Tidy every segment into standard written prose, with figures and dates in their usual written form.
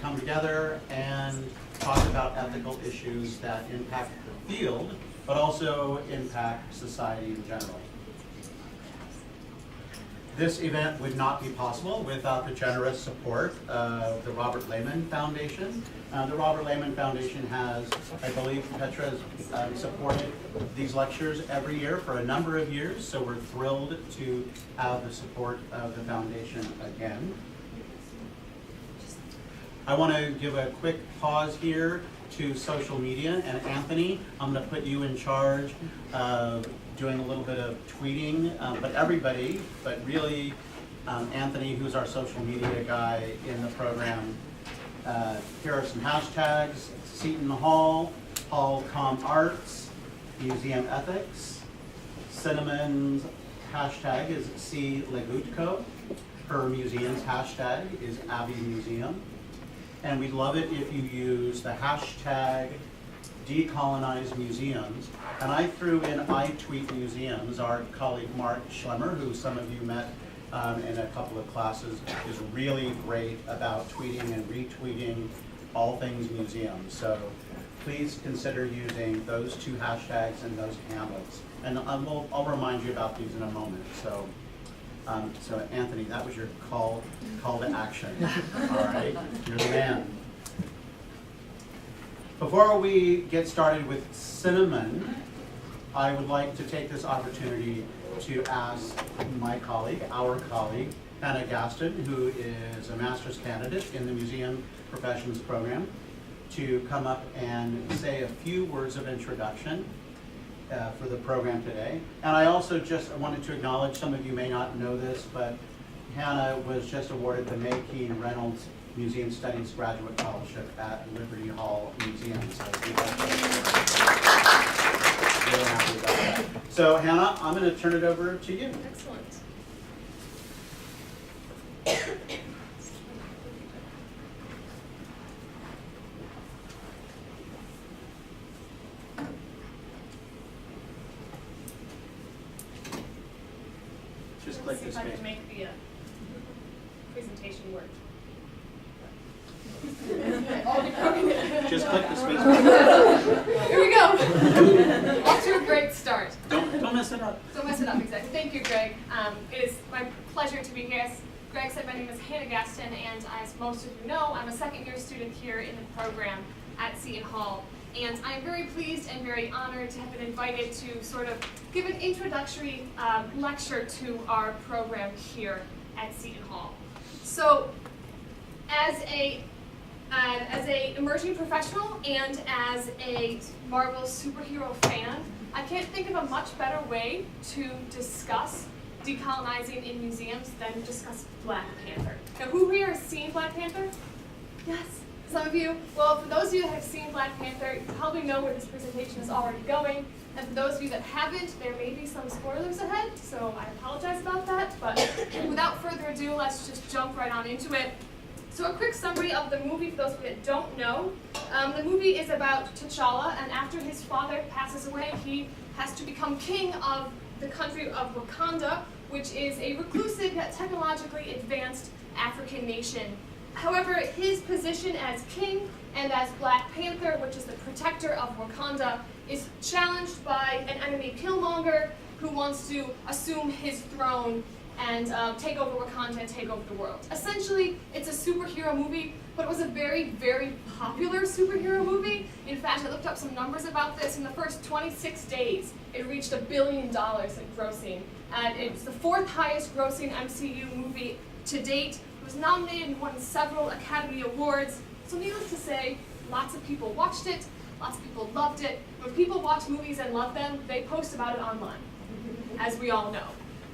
come together and talk about ethical issues that impact the field, but also impact society in general. This event would not be possible without the generous support of the Robert Lehman Foundation. The Robert Lehman Foundation has, I believe Petra has supported these lectures every year for a number of years, so we're thrilled to have the support of the foundation again. I want to give a quick pause here to social media, and Anthony, I'm going to put you in charge of doing a little bit of tweeting, but everybody, but really Anthony, who's our social media guy in the program. Here are some hashtags: Seton Hall, Hall Arts, Museum Ethics. Cinnamon's hashtag is Catlin-Legutko. Her museum's hashtag is Abbey Museum. And we'd love it if you use the hashtag Decolonize Museums. And I threw in I Tweet Museums. Our colleague Mark Schlemmer, who some of you met in a couple of classes, is really great about tweeting and retweeting all things museums. So please consider using those two hashtags and those handles. And I'll remind you about these in a moment. So Anthony, that was your call to action. All right, you're the man. Before we get started with Cinnamon, I would like to take this opportunity to ask my colleague, our colleague, Hannah Gaston, who is a master's candidate in the Museum Professions program, to come up and say a few words of introduction for the program today. And I also just wanted to acknowledge, some of you may not know this, but Hannah was just awarded the May Keene Reynolds Museum Studies Graduate Fellowship at Liberty Hall Museum. So really happy about that. So Hannah, I'm going to turn it over to you. Excellent. Just click this Let's see if I space. can make the presentation work. Just click the space. Here we go. Off to a great start. Don't mess it up. Don't mess it up, exactly. Thank you, Greg. It is my pleasure to be here. As Greg said, my name is Hannah Gaston, and as most of you know, I'm a second-year student here in the program at Seton Hall. And I'm very pleased and very honored to have been invited to sort of give an introductory lecture to our program here at Seton Hall. So, as a emerging professional and as a Marvel superhero fan, I can't think of a much better way to discuss decolonizing in museums than discuss Black Panther. Now, who here has seen Black Panther? Yes, some of you. Well, for those of you that have seen Black Panther, you probably know where this presentation is already going. And for those of you that haven't, there may be some spoilers ahead, so I apologize about that. But without further ado, let's just jump right on into it. So a quick summary of the movie for those of you that don't know. The movie is about T'Challa, and after his father passes away, he has to become king of the country of Wakanda, which is a reclusive yet technologically advanced African nation. However, his position as king and as Black Panther, which is the protector of Wakanda, is challenged by an enemy Killmonger who wants to assume his throne and take over Wakanda and take over the world. Essentially, it's a superhero movie, but it was a very, very popular superhero movie. In fact, I looked up some numbers about this. In the first 26 days, it reached $1 billion in grossing. And it's the fourth highest grossing MCU movie to date. It was nominated and won several Academy Awards. So needless to say, lots of people watched it, lots of people loved it. When people watch movies and love them, they post about it online, as we all know.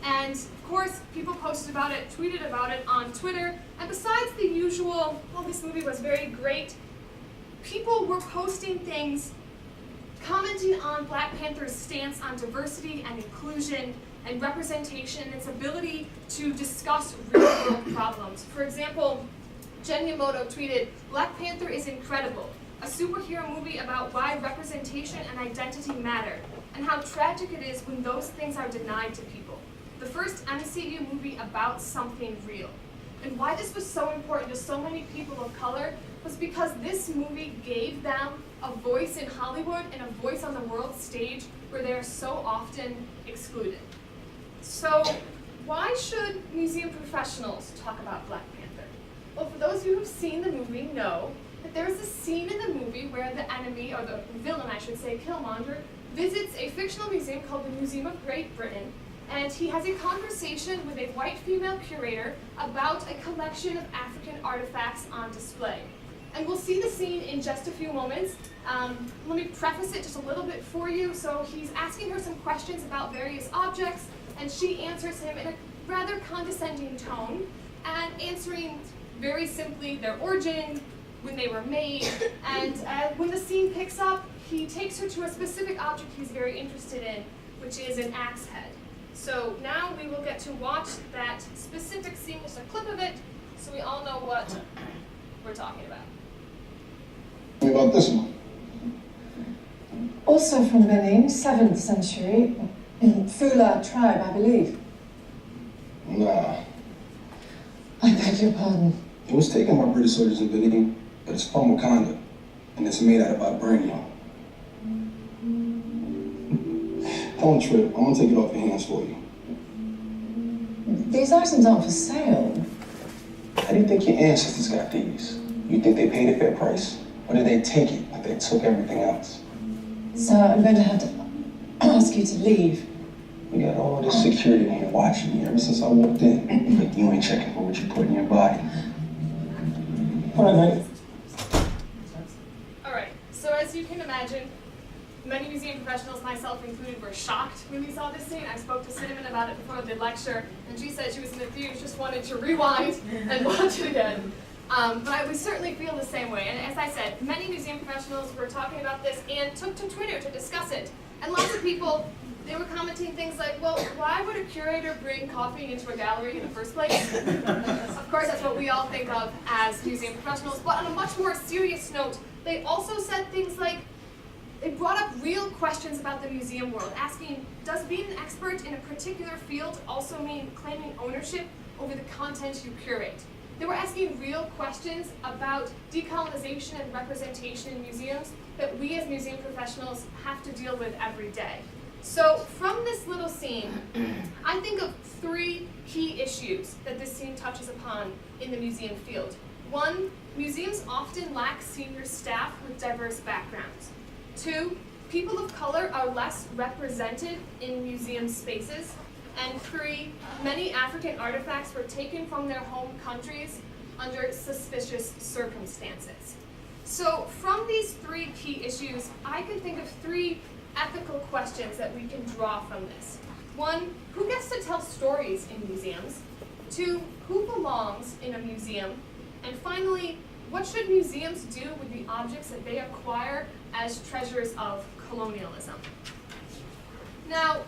And of course, people posted about it, tweeted about it on Twitter, and besides the usual, well, this movie was very great, people were posting things commenting on Black Panther's stance on diversity and inclusion and representation and its ability to discuss real-world problems. For example, Jen Yamoto tweeted, "Black Panther is incredible, a superhero movie about why representation and identity matter, and how tragic it is when those things are denied to people. The first MCU movie about something real." And why this was so important to so many people of color was was because this movie gave them a voice in Hollywood and a voice on the world stage where they are so often excluded. So why should museum professionals talk about Black Panther? Well, for those of you who've seen the movie know that there is a scene in the movie where the enemy, or the villain I should say, Killmonger, visits a fictional museum called the Museum of Great Britain, and he has a conversation with a white female curator about a collection of African artifacts on display. And we'll see the scene in just a few moments. Let me preface it just a little bit for you. So he's asking her some questions about various objects, and she answers him in a rather condescending tone, and answering very simply their origin, when they were made, and when the scene picks up, he takes her to a specific object he's very interested in, which is an axe head. So now we will get to watch that specific scene, just a clip of it, so we all know what we're talking about. What about this one? Also from Benin, 7th century, in Fula tribe, I believe. Nah. I beg your pardon. It was taken by British soldiers in Benin, but it's from Wakanda, and it's made out of vibranium. Don't trip. I'm gonna take it off your hands for you. These items aren't for sale. How do you think your ancestors got these? You think they paid a fair price? Or did they take it like they took everything else? So I'm going to have to ask you to leave. We got all this security in here watching you ever since I walked in. Like you ain't checking for what you put in your body. All right, mate. All right, so as you can imagine, many museum professionals, myself included, were shocked when we saw this scene. I spoke to Cinnamon about it before the lecture, and she said she was in the theater, just wanted to rewind and watch it again. But we certainly feel the same way. And as I said, many museum professionals were talking about this and took to Twitter to discuss it. And lots of people, they were commenting things like, well, why would a curator bring coffee into a gallery in the first place? Of course, that's what we all think of as museum professionals. But on a much more serious note, they also said things like, they brought up real questions about the museum world, asking, does being an expert in a particular field also mean claiming ownership over the content you curate? They were asking real questions about decolonization and representation in museums that we as museum professionals have to deal with every day. So from this little scene, I think of 3 key issues that this scene touches upon in the museum field. 1, museums often lack senior staff with diverse backgrounds. 2, people of color are less represented in museum spaces. And 3, many African artifacts were taken from their home countries under suspicious circumstances. So from these 3 key issues, I can think of 3 ethical questions that we can draw from this. 1, who gets to tell stories in museums? 2, who belongs in a museum? And finally, what should museums do with the objects that they acquire as treasures of colonialism? Now,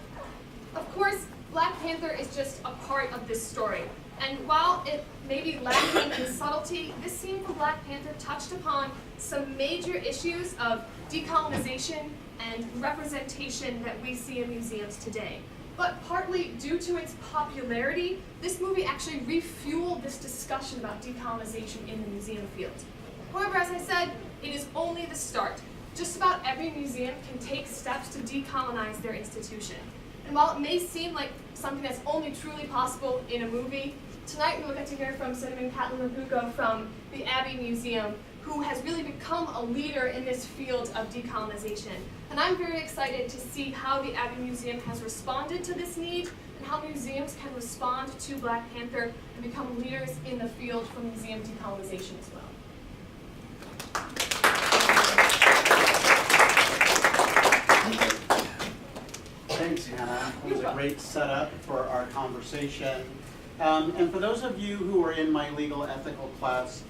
of course, Black Panther is just a part of this story. And while it may be lacking in subtlety, this scene from Black Panther touched upon some major issues of decolonization and representation that we see in museums today. But partly due to its popularity, this movie actually refueled this discussion about decolonization in the museum field. However, as I said, it is only the start. Just about every museum can take steps to decolonize their institution. And while it may seem like something that's only truly possible in a movie, tonight we will get to hear from Cinnamon Catlin-Legutko from the Abbey Museum, who has really become a leader in this field of decolonization. And I'm very excited to see how the Abbey Museum has responded to this need and how museums can respond to Black Panther and become leaders in the field for museum decolonization as well. Thanks, Hannah. It was a great setup for our conversation. And for those of you who are in my legal ethical class,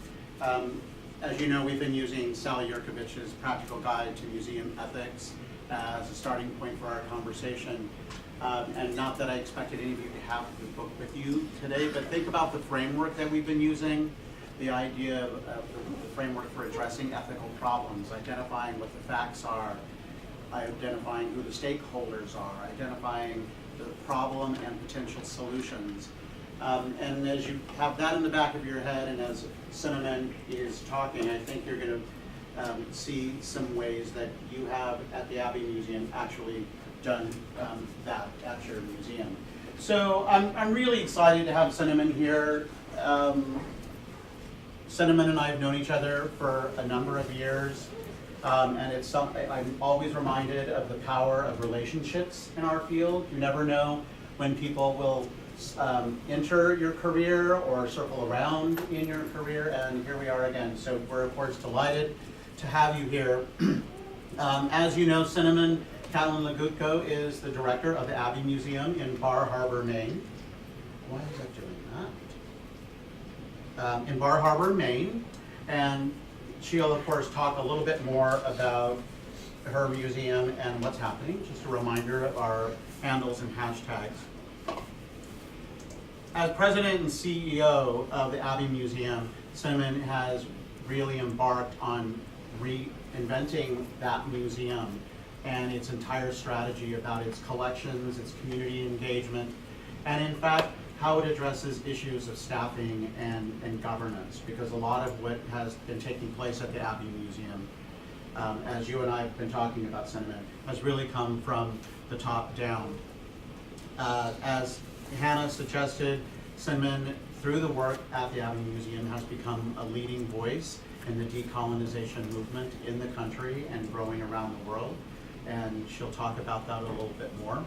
as you know, we've been using Sally Yurkovich's Practical Guide to Museum Ethics as a starting point for our conversation. And not that I expected any of you to have the book with you today, but think about the framework that we've been using, the idea of the framework for addressing ethical problems, identifying what the facts are, identifying who the stakeholders are, identifying the problem and potential solutions. And as you have that in the back of your head, and as Cinnamon is talking, I think you're going to see some ways that you have at the Abbey Museum actually done that at your museum. So I'm really excited to have Cinnamon here. Cinnamon and I have known each other for a number of years, and it's something I'm always reminded of the power of relationships in our field. You never know when people will enter your career or circle around in your career, and here we are again. So we're of course delighted to have you here. As you know, Cinnamon, Catlin-Legutko is the director of the Abbey Museum in Bar Harbor, Maine. Why is that doing that? In Bar Harbor, Maine, and she'll of course talk a little bit more about her museum and what's happening. Just a reminder of our handles and hashtags. As president and CEO of the Abbey Museum, Cinnamon has really embarked on reinventing that museum and its entire strategy about its collections, its community engagement, and in fact, how it addresses issues of staffing and governance, because a lot of what has been taking place at the Abbey Museum, as you and I have been talking about, Cinnamon, has really come from the top down. As Hannah suggested, Cinnamon, through the work at the Abbey Museum, has become a leading voice in the decolonization movement in the country and growing around the world, and she'll talk about that a little bit more.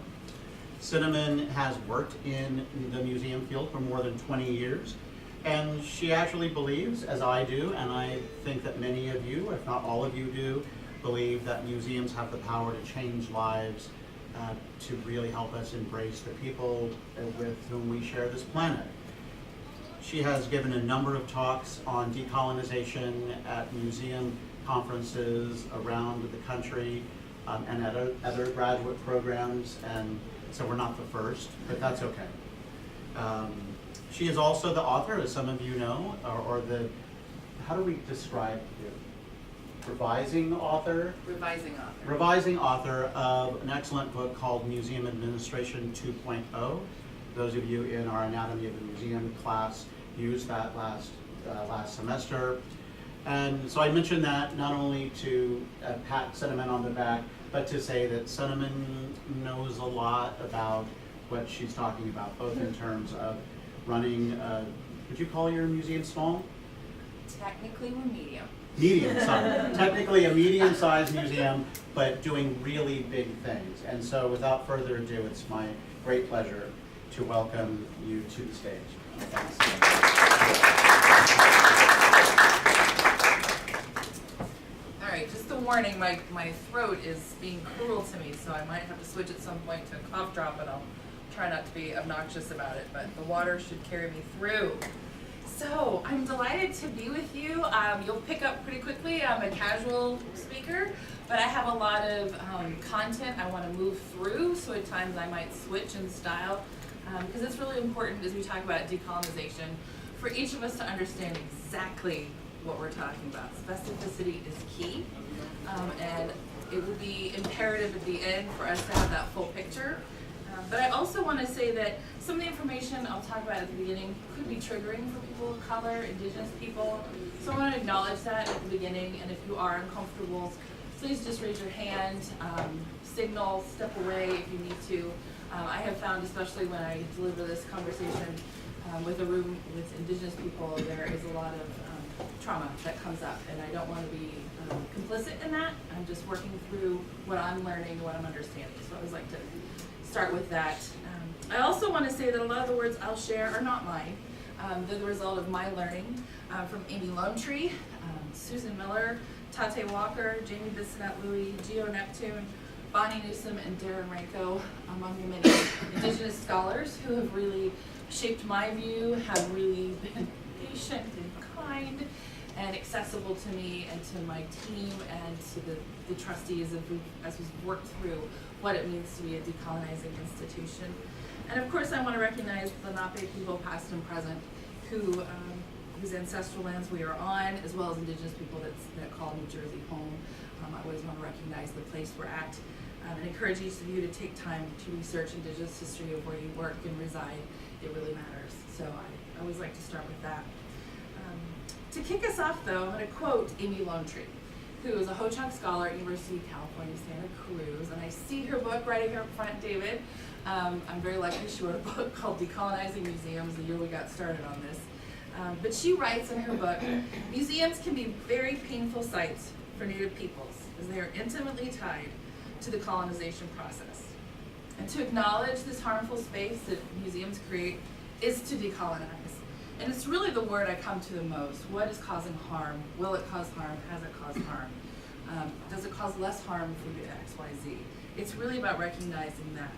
Cinnamon has worked in the museum field for more than 20 years, and she actually believes, as I do, and I think that many of you, if not all of you do, believe that museums have the power to change lives, to really help us embrace the people with whom we share this planet. She has given a number of talks on decolonization at museum conferences around the country, and at other graduate programs, and so we're not the first, but that's okay. She is also the author, as some of you know, or the, how do we describe you? Revising author? Revising author of an excellent book called Museum Administration 2.0. Those of you in our Anatomy of the Museum class used that last semester. And so I mentioned that not only to pat Cinnamon on the back, but to say that Cinnamon knows a lot about what she's talking about, both in terms of running, would you call your museum small? Technically, we're medium. Medium, sorry. Technically a medium-sized museum, but doing really big things. And so without further ado, it's my great pleasure to welcome you to the stage. Thanks. All right, just a warning, my throat is being cruel to me, so I might have to switch at some point to a cough drop, and I'll try not to be obnoxious about it, but the water should carry me through. So, I'm delighted to be with you. You'll pick up pretty quickly, I'm a casual speaker, but I have a lot of content I want to move through, so at times I might switch in style, because it's really important as we talk about decolonization for each of us to understand exactly what we're talking about. Specificity is key, and it will be imperative at the end for us to have that full picture. But I also want to say that some of the information I'll talk about at the beginning could be triggering for people of color, indigenous people. So I want to acknowledge that at the beginning, and if you are uncomfortable, please just raise your hand, signal, step away if you need to. I have found, especially when I deliver this conversation with a room with indigenous people, there is a lot of trauma that comes up, and I don't want to be complicit in that. I'm just working through what I'm learning, what I'm understanding. So I always like to start with that. I also want to say that a lot of the words I'll share are not mine. They're the result of my learning from Amy Lonetree, Susan Miller, Tate Walker, Jamie Bissonnette-Louis, Geo Neptune, Bonnie Newsom, and Darren Ranko, among the many indigenous scholars who have really shaped my view, have really been patient and kind and accessible to me and to my team and to the trustees as we've worked through what it means to be a decolonizing institution. And of course I want to recognize the Lenape people, past and present, whose ancestral lands we are on, as well as indigenous people that call New Jersey home. I always want to recognize the place we're at and encourage each of you to take time to research indigenous history of where you work and reside. It really matters. So I always like to start with that. To kick us off, though, I'm going to quote Amy Lonetree, who is a Ho-Chunk scholar at University of California, Santa Cruz. And I see her book right here up front, David. I'm very lucky she wrote a book called Decolonizing Museums the year we got started on this. But she writes in her book, museums can be very painful sites for Native peoples as they are intimately tied to the colonization process. And to acknowledge this harmful space that museums create is to decolonize. And it's really the word I come to the most. What is causing harm? Will it cause harm? Has it caused harm? Does it cause less harm if we do X, Y, Z? It's really about recognizing that.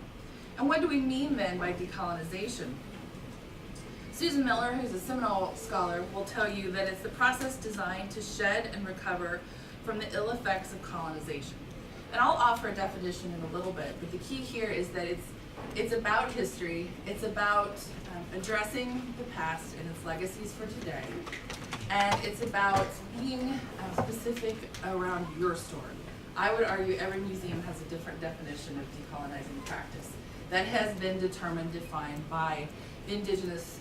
And what do we mean then by decolonization? Susan Miller, who's a Seminole scholar, will tell you that it's the process designed to shed and recover from the ill effects of colonization. And I'll offer a definition in a little bit, but the key here is that it's about history, it's about addressing the past and its legacies for today, and it's about being specific around your story. I would argue every museum has a different definition of decolonizing practice that has been determined, defined by the indigenous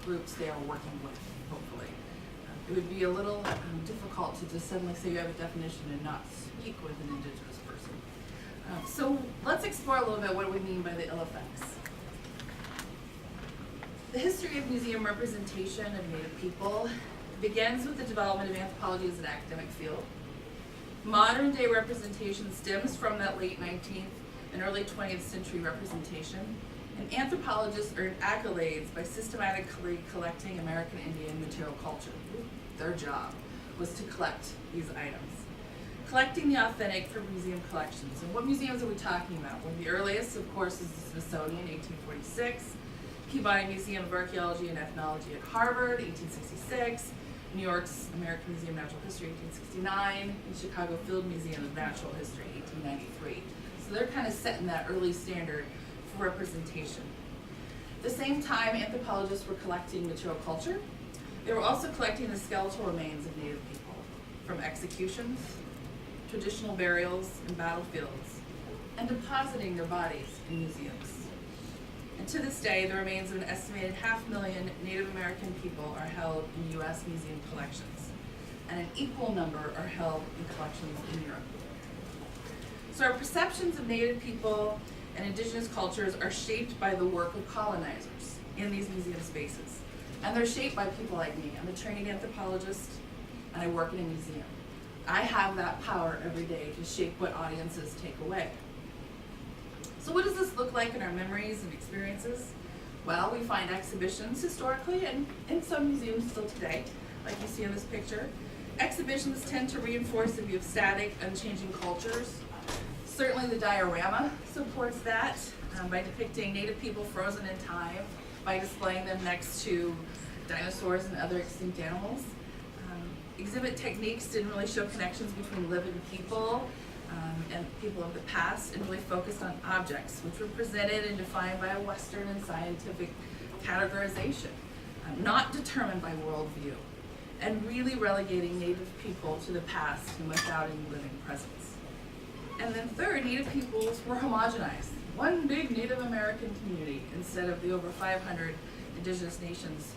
groups they are working with, hopefully. It would be a little difficult to just suddenly say you have a definition and not speak with an indigenous person. So let's explore a little bit what do we mean by the ill effects. The history of museum representation of Native people begins with the development of anthropology as an academic field. Modern day representation stems from that late 19th and early 20th century representation, and anthropologists earned accolades by systematically collecting American Indian material culture. Their job was to collect these items. Collecting the authentic for museum collections. And what museums are we talking about? One of the earliest, of course, is the Smithsonian, 1846. Peabody Museum of Archaeology and Ethnology at Harvard, 1866. New York's American Museum of Natural History, 1869. And Chicago Field Museum of Natural History, 1893. So they're kind of setting that early standard for representation. At the same time, anthropologists were collecting material culture. They were also collecting the skeletal remains of Native people from executions, traditional burials, and battlefields, and depositing their bodies in museums. And to this day, the remains of an estimated 500,000 Native American people are held in U.S. museum collections, and an equal number are held in collections in Europe. So our perceptions of Native people and indigenous cultures are shaped by the work of colonizers in these museum spaces. And they're shaped by people like me. I'm a trained anthropologist, and I work in a museum. I have that power every day to shape what audiences take away. So what does this look like in our memories and experiences? Well, we find exhibitions historically and in some museums still today, like you see in this picture. Exhibitions tend to reinforce the view of static, unchanging cultures. Certainly the diorama supports that by depicting Native people frozen in time, by displaying them next to dinosaurs and other extinct animals. Exhibit techniques didn't really show connections between living people and people of the past, and really focused on objects, which were presented and defined by a Western and scientific categorization, not determined by worldview, and really relegating Native people to the past and without any living presence. And then third, Native peoples were homogenized, one big Native American community instead of the over 500 indigenous nations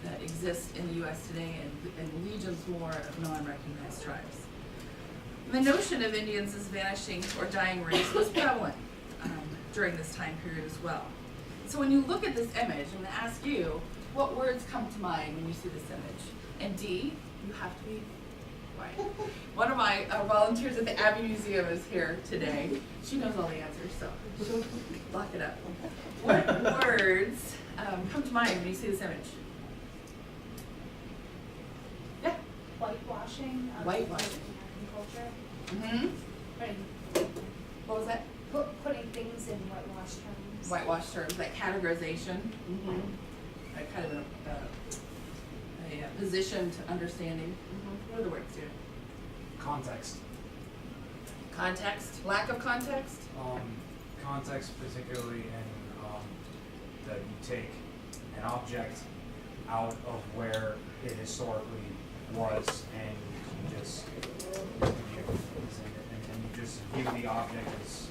that exist in the U.S. today, and legions more of non-recognized tribes. The notion of Indians as vanishing or dying race was prevalent during this time period as well. So when you look at this image, I'm going to ask you, what words come to mind when you see this image? And D, you have to be white. One of my volunteers at the Abbey Museum is here today. She knows all the answers, so she'll lock it up. What words come to mind when you see this image? Yeah? Whitewashing of Whitewashing. American culture. Mm-hmm. What was that? Putting things in whitewash terms. Whitewash terms, that categorization. Mm-hmm. Kind of a positioned understanding. Mm-hmm. What are the words here? Context. Context. Lack of context. Context, particularly in that you take an object out of where it historically was, and you just and you just view the object as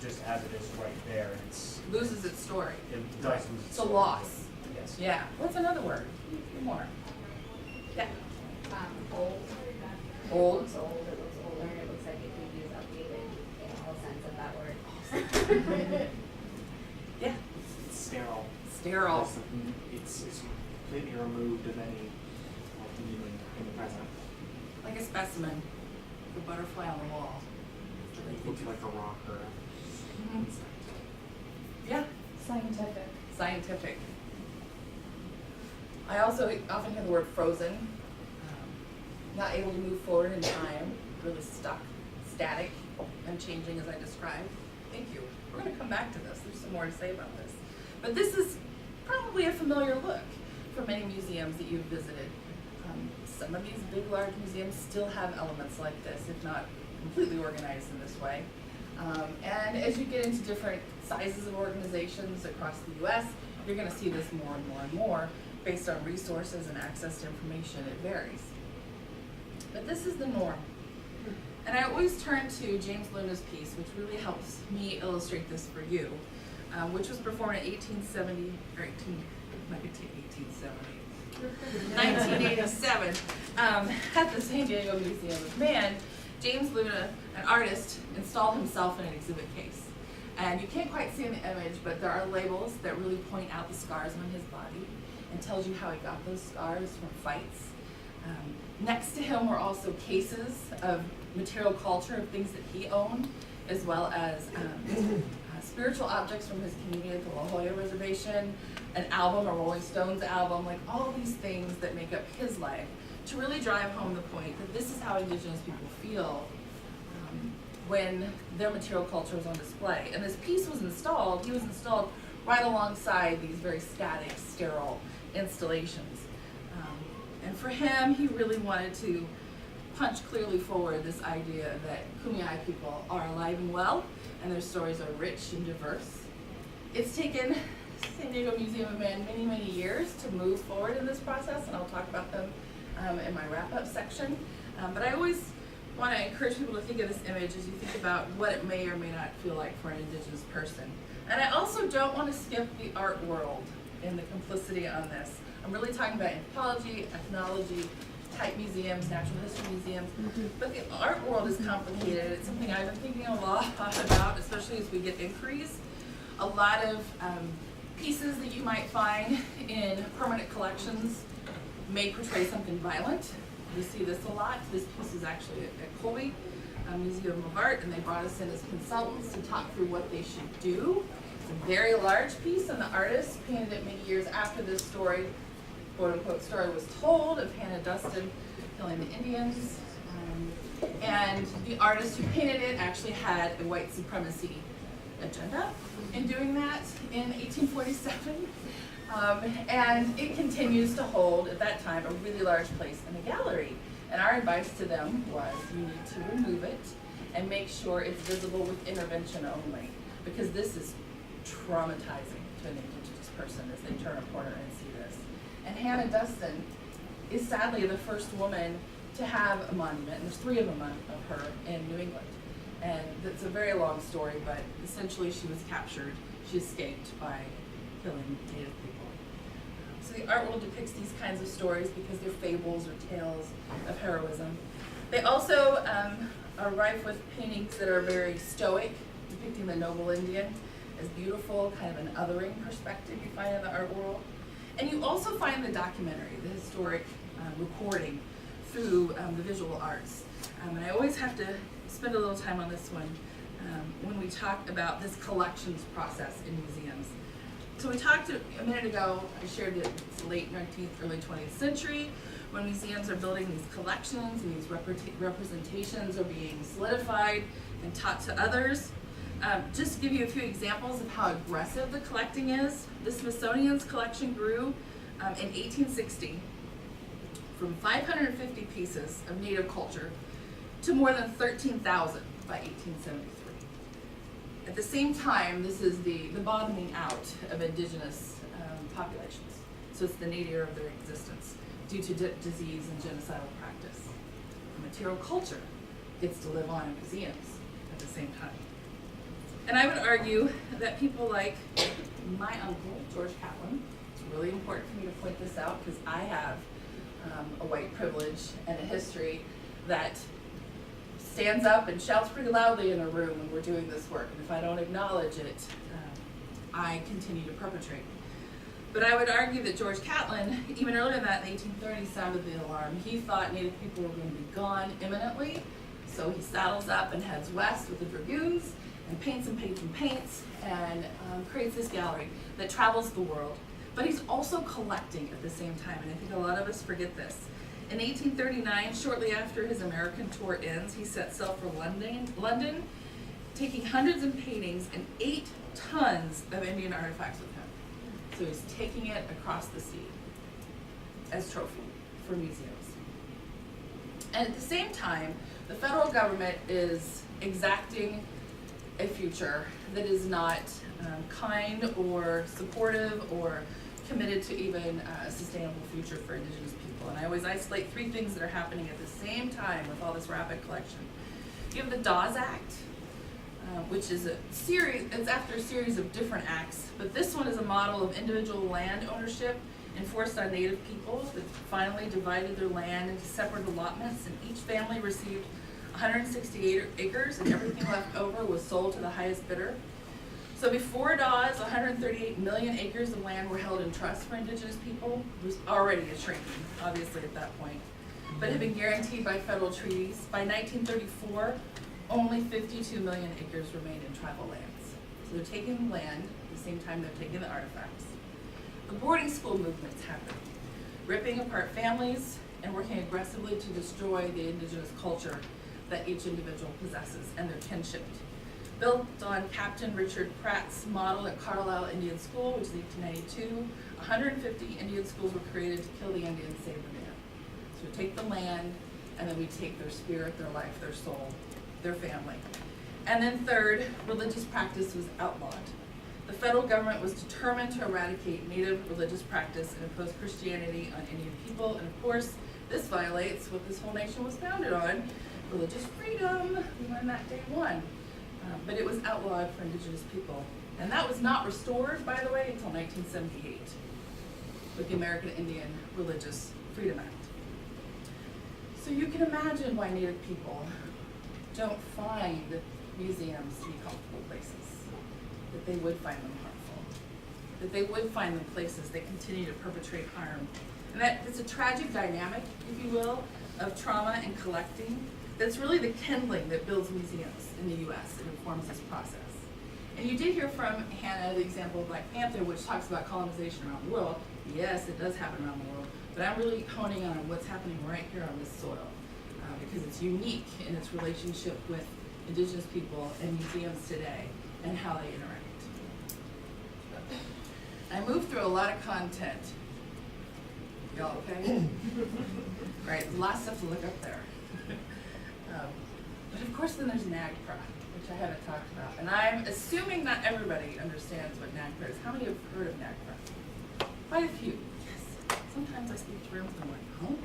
just as it is right there. And it's Loses its story. It does lose its It's a story. loss. Yes. Yeah. What's another word? More. Yeah. Old. Old. It looks old, it looks older, it looks like it could use updated in all sense of that word. Yeah. It's sterile. Sterile. It's completely removed of any meaning in the present. Like a specimen. The butterfly on the wall. It looks like a rock or Mhm. an insect. Yeah. Scientific. Scientific. I also often hear the word frozen. Not able to move forward in time, really stuck, static, unchanging as I described. Thank you. We're going to come back to this. There's some more to say about this. But this is probably a familiar look for many museums that you've visited. Some of these big, large museums still have elements like this, if not completely organized in this way. And as you get into different sizes of organizations across the US, you're going to see this more and more and more based on resources and access to information. It varies. But this is the norm. And I always turn to James Luna's piece, which really helps me illustrate this for you, which was performed in 1987 at the San Diego Museum of Man. James Luna, an artist, installed himself in an exhibit case. And you can't quite see in the image, but there are labels that really point out the scars on his body and tells you how he got those scars from fights. Next to him were also cases of material culture of things that he owned, as well as spiritual objects from his community at the La Jolla Reservation, an album, a Rolling Stones album, like all these things that make up his life, to really drive home the point that this is how Indigenous people feel when their material culture is on display. And this piece was installed, he was installed right alongside these very static, sterile installations. And for him, he really wanted to punch clearly forward this idea that Kumeyaay people are alive and well, and their stories are rich and diverse. It's taken San Diego Museum of Man many, many years to move forward in this process, and I'll talk about them in my wrap-up section. But I always want to encourage people to think of this image as you think about what it may or may not feel like for an Indigenous person. And I also don't want to skip the art world in the complicity on this. I'm really talking about anthropology, ethnology, type museums, natural history museums, but the art world is complicated. It's something I've been thinking a lot about, especially as we get inquiries. A lot of pieces that you might find in permanent collections may portray something violent. We see this a lot. This piece is actually at Colby Museum of Art, and they brought us in as consultants to talk through what they should do. It's a very large piece, and the artist painted it many years after this story, quote-unquote, story was told of Hannah Dustin killing the Indians. And the artist who painted it actually had a white supremacy agenda in doing that in 1847. And it continues to hold, at that time, a really large place in the gallery. And our advice to them was, you need to remove it and make sure it's visible with intervention only, because this is traumatizing to an Indigenous person as they turn a corner and see this. And Hannah Dustin is sadly the first woman to have a monument, and there's 3 of them of her in New England. And it's a very long story, but essentially she was captured. She escaped by killing Native people. So the art world depicts these kinds of stories because they're fables or tales of heroism. They also are rife with paintings that are very stoic, depicting the noble Indian as beautiful, kind of an othering perspective you find in the art world. And you also find the documentary, the historic recording through the visual arts. And I always have to spend a little time on this one when we talk about this collections process in museums. So we talked a minute ago, I shared that it's late 19th, early 20th century, when museums are building these collections and these representations are being solidified and taught to others. Just to give you a few examples of how aggressive the collecting is, the Smithsonian's collection grew in 1860 from 550 pieces of Native culture to more than 13,000 by 1873. At the same time, this is the bottoming out of Indigenous populations. So it's the nadir of their existence due to disease and genocidal practice. The material culture gets to live on in museums at the same time. And I would argue that people like my uncle, George Catlin, it's really important for me to point this out because I have a white privilege and a history that stands up and shouts pretty loudly in a room when we're doing this work. And if I don't acknowledge it, I continue to perpetrate. But I would argue that George Catlin, even earlier than that in the 1830s, sounded the alarm. He thought Native people were going to be gone imminently, so he saddles up and heads west with the dragoons and paints and paints and paints and creates this gallery that travels the world. But he's also collecting at the same time, and I think a lot of us forget this. In 1839, shortly after his American tour ends, he sets sail for London, taking hundreds of paintings and 8 tons of Indian artifacts with him. So he's taking it across the sea as trophy for museums. And at the same time, the federal government is exacting a future that is not kind or supportive or committed to even a sustainable future for Indigenous people. And I always isolate 3 things that are happening at the same time with all this rapid collection. You have the Dawes Act, which is it's after a series of different acts, but this one is a model of individual land ownership enforced on Native people that finally divided their land into separate allotments, and each family received 168 acres, and everything left over was sold to the highest bidder. So before Dawes, 138 million acres of land were held in trust for Indigenous people. It was already a shrinking, obviously, at that point, but had been guaranteed by federal treaties. By 1934, only 52 million acres remained in tribal lands. So they're taking the land at the same time they're taking the artifacts. The boarding school movement's happening, ripping apart families and working aggressively to destroy the Indigenous culture that each individual possesses and their kinship. Built on Captain Richard Pratt's model at Carlisle Indian School, which is 1892, 150 Indian schools were created to kill the Indians, save the man. So we take the land, and then we take their spirit, their life, their soul, their family. And then third, religious practice was outlawed. The federal government was determined to eradicate Native religious practice and impose Christianity on Indian people. And of course, this violates what this whole nation was founded on, religious freedom. We learned that day one. But it was outlawed for Indigenous people. And that was not restored, by the way, until 1978 with the American Indian Religious Freedom Act. So you can imagine why Native people don't find museums to be comfortable places, that they would find them harmful, that they would find them places that continue to perpetrate harm. And that it's a tragic dynamic, if you will, of trauma and collecting that's really the kindling that builds museums in the US and informs this process. And you did hear from Hannah the example of Black Panther, which talks about colonization around the world. Yes, it does happen around the world, but I'm really honing in on what's happening right here on this soil, because it's unique in its relationship with Indigenous people and museums today and how they interact. I moved through a lot of content. Y'all okay? Right, a lot of stuff to look up there. But of course then there's NAGPRA, which I haven't talked about. And I'm assuming not everybody understands what NAGPRA is. How many have heard of NAGPRA? Quite a few. Yes. Sometimes I speak to rooms and I'm like,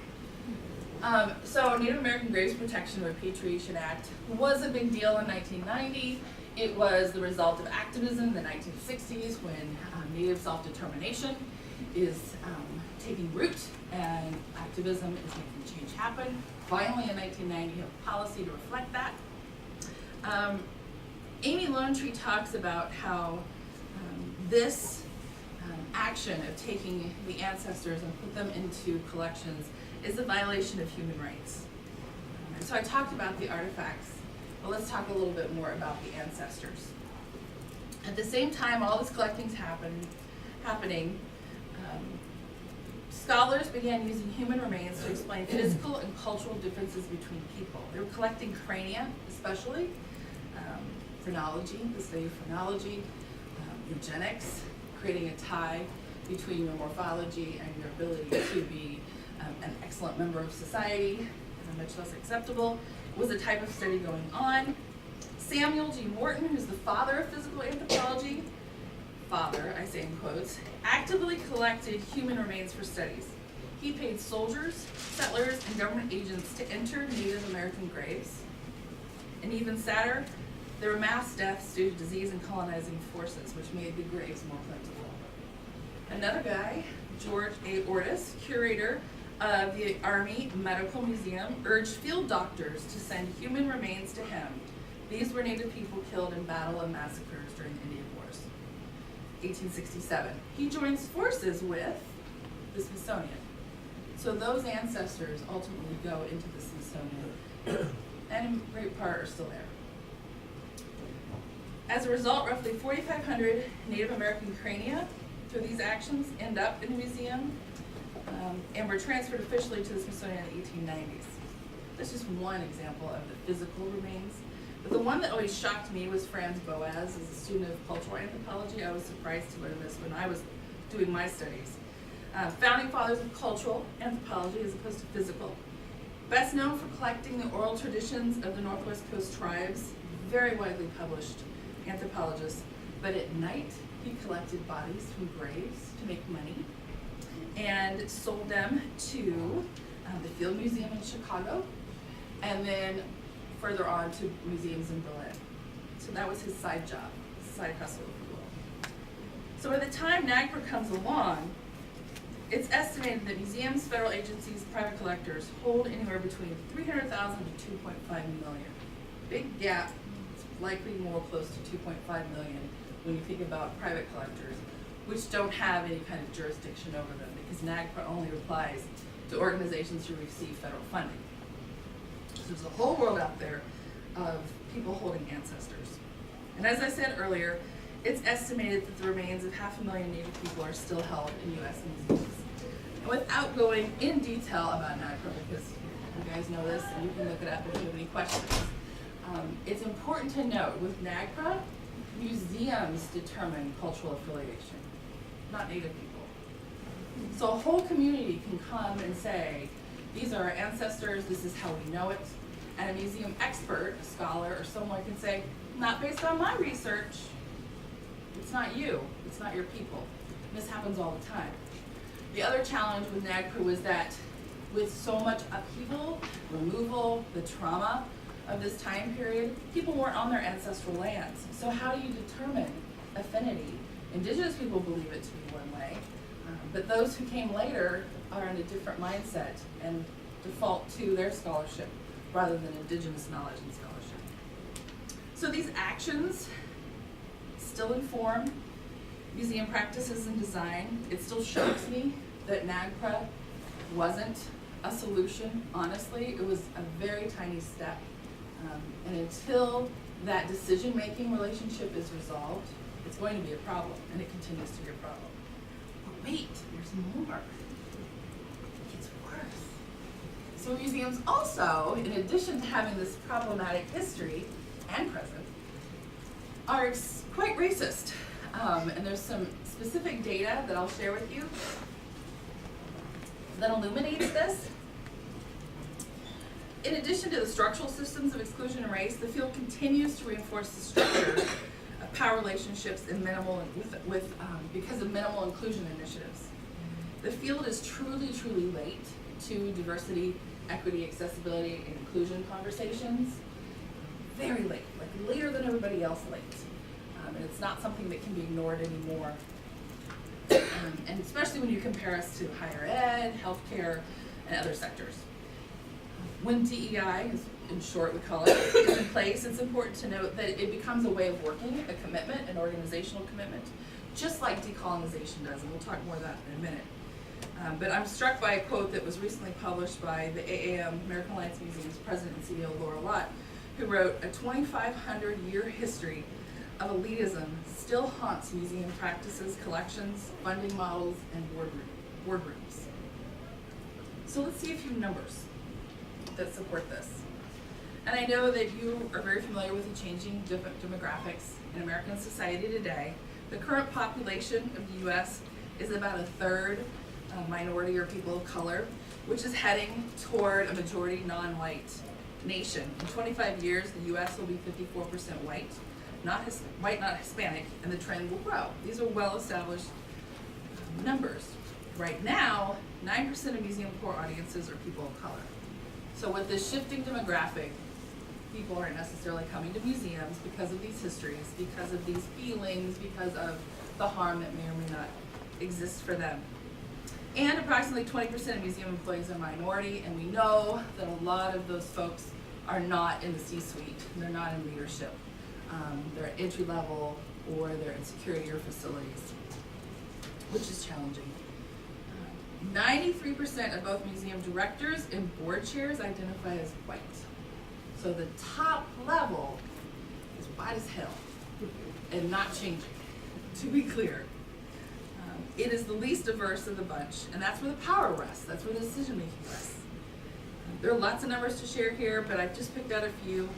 huh? So Native American Graves Protection Repatriation Act was a big deal in 1990. It was the result of activism in the 1960s when Native self-determination is taking root and activism is making change happen. Finally, in 1990, you have a policy to reflect that. Amy Lone Tree talks about how this action of taking the ancestors and put them into collections is a violation of human rights. And so I talked about the artifacts, but let's talk a little bit more about the ancestors. At the same time all this collecting's happening, scholars began using human remains to explain physical and cultural differences between people. They were collecting crania, especially, phrenology, the study of phrenology, eugenics, creating a tie between your morphology and your ability to be an excellent member of society, much less acceptable, was a type of study going on. Samuel G. Morton, who's the father of physical anthropology, father, I say in quotes, actively collected human remains for studies. He paid soldiers, settlers, and government agents to enter Native American graves. And even sadder, There were mass deaths due to disease and colonizing forces, which made the graves more plentiful. Another guy, George A. Ortis, curator of the Army Medical Museum, urged field doctors to send human remains to him. These were Native people killed in battle and massacres during the Indian Wars. 1867. He joins forces with the Smithsonian. So those ancestors ultimately go into the Smithsonian, and in great part are still there. As a result, roughly 4,500 Native American crania through these actions end up in the museum and were transferred officially to the Smithsonian in the 1890s. That's just one example of the physical remains. But the one that always shocked me was Franz Boas. As a student of cultural anthropology, I was surprised to learn this when I was doing my studies. Founding fathers of cultural anthropology as opposed to physical. Best known for collecting the oral traditions of the Northwest Coast tribes, very widely published anthropologist. But at night, he collected bodies from graves to make money and sold them to the Field Museum in Chicago, and then further on to museums in Berlin. So that was his side job, side hustle, if you will. So by the time NAGPRA comes along, it's estimated that museums, federal agencies, private collectors hold anywhere between 300,000 to 2.5 million. Big gap, it's likely more close to 2.5 million when you think about private collectors, which don't have any kind of jurisdiction over them, because NAGPRA only applies to organizations who receive federal funding. So there's a whole world out there of people holding ancestors. And as I said earlier, it's estimated that the remains of 500,000 Native people are still held in U.S. museums. And without going in detail about NAGPRA, because you guys know this and you can look it up if you have any questions, it's important to note with NAGPRA, museums determine cultural affiliation, not Native people. So a whole community can come and say, these are our ancestors, this is how we know it. And a museum expert, a scholar, or someone can say, not based on my research, it's not you, it's not your people. This happens all the time. The other challenge with NAGPRA was that with so much upheaval, removal, the trauma of this time period, people weren't on their ancestral lands. So how do you determine affinity? Indigenous people believe it to be one way, but those who came later are in a different mindset and default to their scholarship rather than indigenous knowledge and scholarship. So these actions still inform museum practices and design. It still shocks me that NAGPRA wasn't a solution, honestly. It was a very tiny step. And until that decision-making relationship is resolved, it's going to be a problem, and it continues to be a problem. But wait, there's more. It gets worse. So museums also, in addition to having this problematic history and present, are quite racist. And there's some specific data that I'll share with you that illuminates this. In addition to the structural systems of exclusion and race, the field continues to reinforce the structure of power relationships in because of minimal inclusion initiatives. The field is truly, truly late to diversity, equity, accessibility, and inclusion conversations. Very late, like later than everybody else late. And it's not something that can be ignored anymore. And especially when you compare us to higher ed, healthcare, and other sectors. When DEI, in short we call it, is in place, it's important to note that it becomes a way of working, a commitment, an organizational commitment, just like decolonization does, and we'll talk more of that in a minute. But I'm struck by a quote that was recently published by the AAM, American Alliance Museum's president and CEO, Laura Lott, who wrote, "A 2,500-year history of elitism still haunts museum practices, collections, funding models, and boardrooms." So let's see a few numbers that support this. And I know that you are very familiar with the changing demographics in American society today. The current population of the U.S. is about a third minority or people of color, which is heading toward a majority non-white nation. In 25 years, the U.S. will be 54% white, not Hispanic, and the trend will grow. These are well-established numbers. Right now, 9% of museum core audiences are people of color. So with this shifting demographic, people aren't necessarily coming to museums because of these histories, because of these feelings, because of the harm that may or may not exist for them. And approximately 20% of museum employees are minority, and we know that a lot of those folks are not in the C-suite, they're not in leadership. They're at entry level, or they're in security or facilities, which is challenging. 93% of both museum directors and board chairs identify as white. So the top level is white as hell and not changing, to be clear. It is the least diverse of the bunch, and that's where the power rests, that's where the decision making rests. There are lots of numbers to share here, but I've just picked out a few.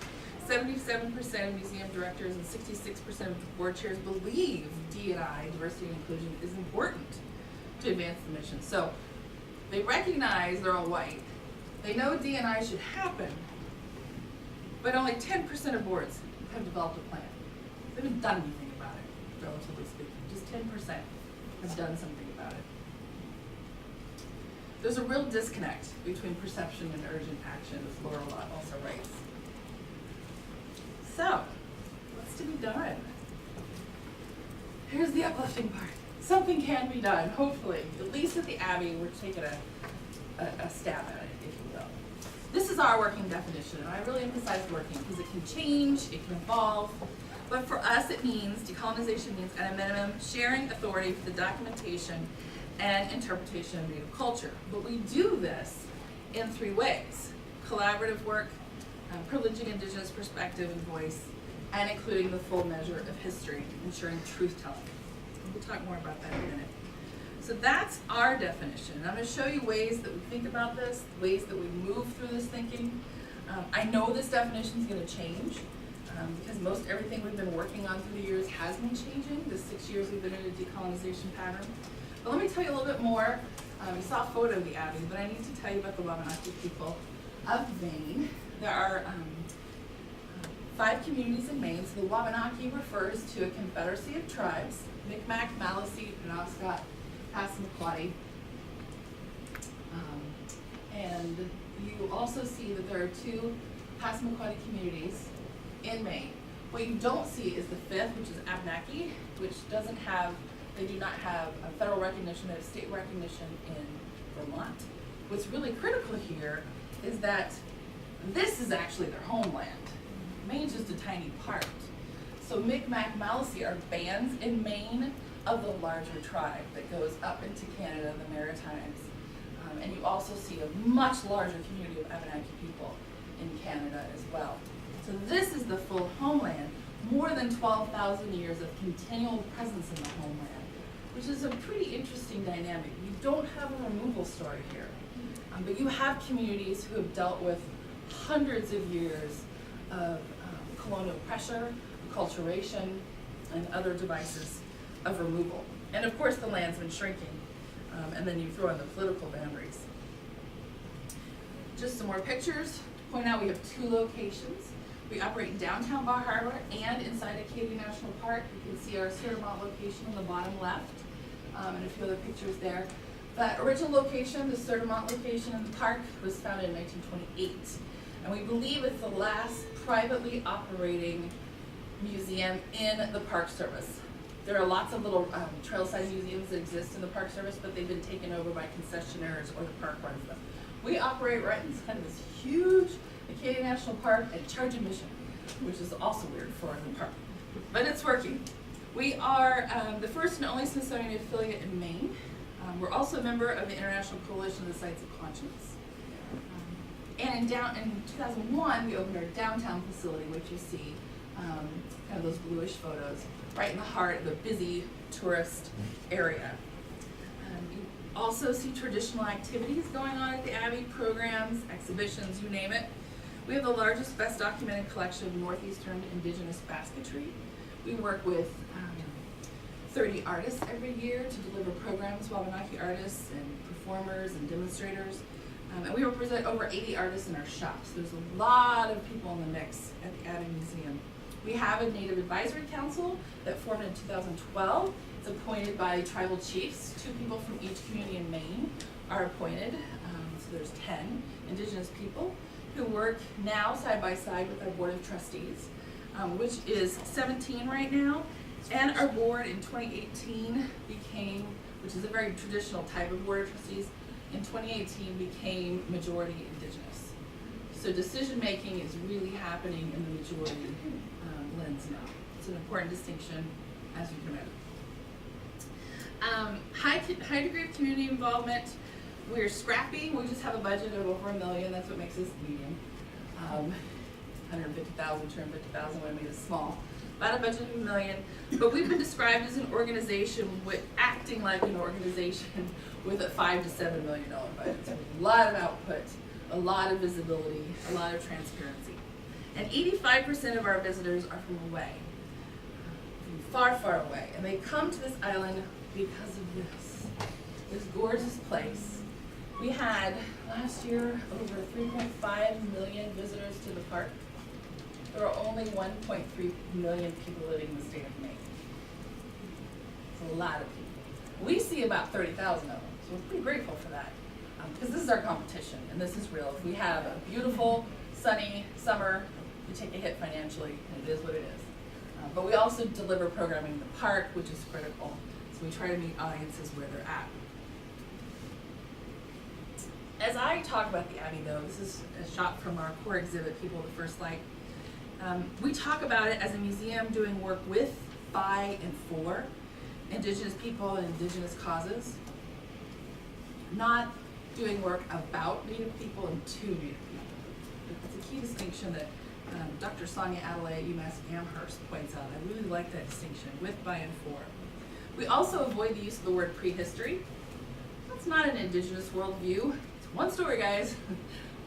77% of museum directors and 66% of board chairs believe D&I, diversity and inclusion, is important to advance the mission. So they recognize they're all white. They know D&I should happen, but only 10% of boards have developed a plan. They haven't done anything about it, relatively speaking. Just 10% have done something about it. There's a real disconnect between perception and urgent action, as Laura also writes. So, what's to be done? Here's the uplifting part. Something can be done, hopefully. At least at the Abbey, we're taking a stab at it, if you will. This is our working definition, and I really emphasize working because it can change, it can evolve. But for us, it means, decolonization means, at a minimum, sharing authority for the documentation and interpretation of Native culture. But we do this in 3 ways: collaborative work, privileging Indigenous perspective and voice, and including the full measure of history, ensuring truth-telling. We'll talk more about that in a minute. So that's our definition. And I'm going to show you ways that we think about this, ways that we move through this thinking. I know this definition is going to change because most everything we've been working on through the years has been changing, the 6 years we've been in a decolonization pattern. But let me tell you a little bit more. You saw a photo of the Abbey, but I need to tell you about the Wabanaki people of Maine. There are 5 communities in Maine. So the Wabanaki refers to a confederacy of tribes: Micmac, Maliseet, Penobscot, Passamaquoddy. And you also see that there are 2 Passamaquoddy communities in Maine. What you don't see is the 5th, which is Abenaki, which they do not have a federal recognition, they have state recognition in Vermont. What's really critical here is that this is actually their homeland. Maine's just a tiny part. So Micmac, Maliseet are bands in Maine of the larger tribe that goes up into Canada, the Maritimes. And you also see a much larger community of Abenaki people in Canada as well. So this is the full homeland, more than 12,000 years of continual presence in the homeland, which is a pretty interesting dynamic. You don't have a removal story here, but you have communities who have dealt with hundreds of years of colonial pressure, acculturation, and other devices of removal. And of course the land's been shrinking, and then you throw in the political boundaries. Just some more pictures. To point out, we have 2 locations. We operate in downtown Bar Harbor and inside Acadia National Park. You can see our Cedar-Mont location on the bottom left, and a few other pictures there. That original location, the Cedar-Mont location in the park, was founded in 1928. And we believe it's the last privately operating museum in the Park Service. There are lots of little trailside museums that exist in the Park Service, but they've been taken over by concessionaires or the park runs them. We operate right inside of this huge Acadia National Park and charge admission, which is also weird for the park, but it's working. We are the first and only Smithsonian affiliate in Maine. We're also a member of the International Coalition of the Sites of Conscience. And in 2001, we opened our downtown facility, which you see, kind of those bluish photos, right in the heart of the busy tourist area. You also see traditional activities going on at the Abbey, programs, exhibitions, you name it. We have the largest, best documented collection of Northeastern Indigenous basketry. We work with 30 artists every year to deliver programs, Wabanaki artists and performers and demonstrators. And we represent over 80 artists in our shops. There's a lot of people in the mix at the Abbey Museum. We have a Native Advisory Council that formed in 2012. It's appointed by tribal chiefs. 2 people from each community in Maine are appointed. So there's 10 Indigenous people who work now side by side with our Board of Trustees, which is 17 right now. And our board in 2018 became, which is a very traditional type of Board of Trustees, in 2018 became majority Indigenous. So decision making is really happening in the majority lens now. It's an important distinction, as you can imagine. High degree of community involvement. We're scrappy. We just have a budget of over $1 million. That's what makes us medium. 150,000, 250,000 would have made us small. About a budget of $1 million. But we've been described as an organization with acting like an organization with a $5 to $7 million budget. So a lot of output, a lot of visibility, a lot of transparency. And 85% of our visitors are from away, from far, far away. And they come to this island because of this gorgeous place. We had last year over 3.5 million visitors to the park. There are only 1.3 million people living in the state of Maine. It's a lot of people. We see about 30,000 of them, so we're pretty grateful for that. Because this is our competition, and this is real. If we have a beautiful, sunny summer, we take a hit financially, and it is what it is. But we also deliver programming in the park, which is critical. So we try to meet audiences where they're at. As I talk about the Abbey, though, this is a shot from our core exhibit, People of the First Light. We talk about it as a museum doing work with, by, and for Indigenous people and Indigenous causes, not doing work about Native people and to Native people. It's a key distinction that Dr. Sonia Adelaide at UMass Amherst points out. I really like that distinction, with, by, and for. We also avoid the use of the word prehistory. That's not an Indigenous worldview. It's one story, guys.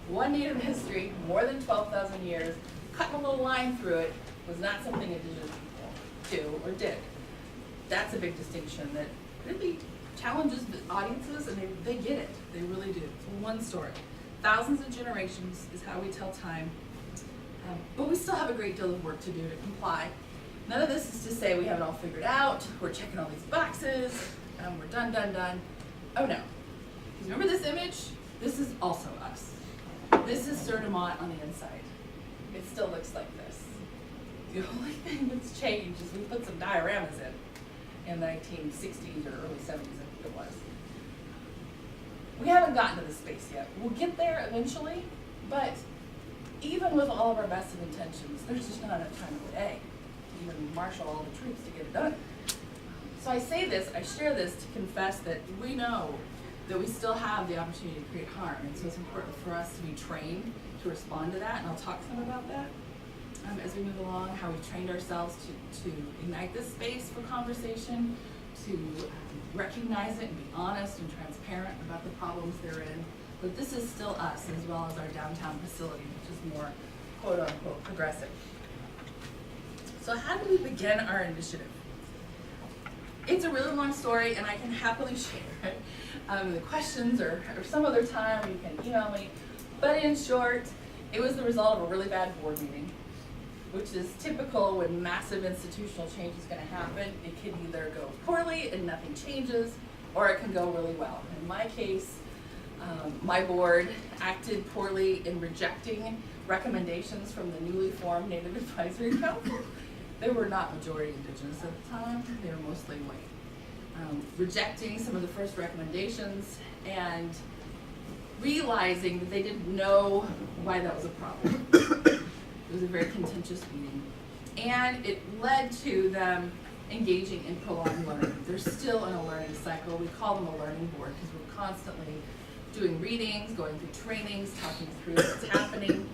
One Native history, more than 12,000 years. Cutting a little line through it was not something Indigenous people do or did. That's a big distinction that really challenges the audiences, and they get it. They really do. It's one story. Thousands of generations is how we tell time. But we still have a great deal of work to do to comply. None of this is to say we have it all figured out, we're checking all these boxes, we're done. Oh no. Because remember this image? This is also us. This is Sur de Mont on the inside. It still looks like this. The only thing that's changed is we put some dioramas in the 1960s or early 70s, I think it was. We haven't gotten to this space yet. We'll get there eventually, but even with all of our best of intentions, there's just not enough time in the day to even marshal all the troops to get it done. So I say this, I share this to confess that we know that we still have the opportunity to create harm, and so it's important for us to be trained to respond to that, and I'll talk some about that as we move along, how we've trained ourselves to ignite this space for conversation, to recognize it and be honest and transparent about the problems they're in. But this is still us, as well as our downtown facility, which is more quote-unquote progressive. So how did we begin our initiative? It's a really long story, and I can happily share it. The questions or some other time, you can email me. But in short, it was the result of a really bad board meeting, which is typical when massive institutional change is going to happen. It can either go poorly and nothing changes, or it can go really well. In my case, my board acted poorly in rejecting recommendations from the newly formed Native Advisory Council. They were not majority Indigenous at the time, they were mostly white. Rejecting some of the first recommendations and realizing that they didn't know why that was a problem. It was a very contentious meeting. And it led to them engaging in prolonged learning. They're still in a learning cycle. We call them a learning board because we're constantly doing readings, going through trainings, talking through what's happening.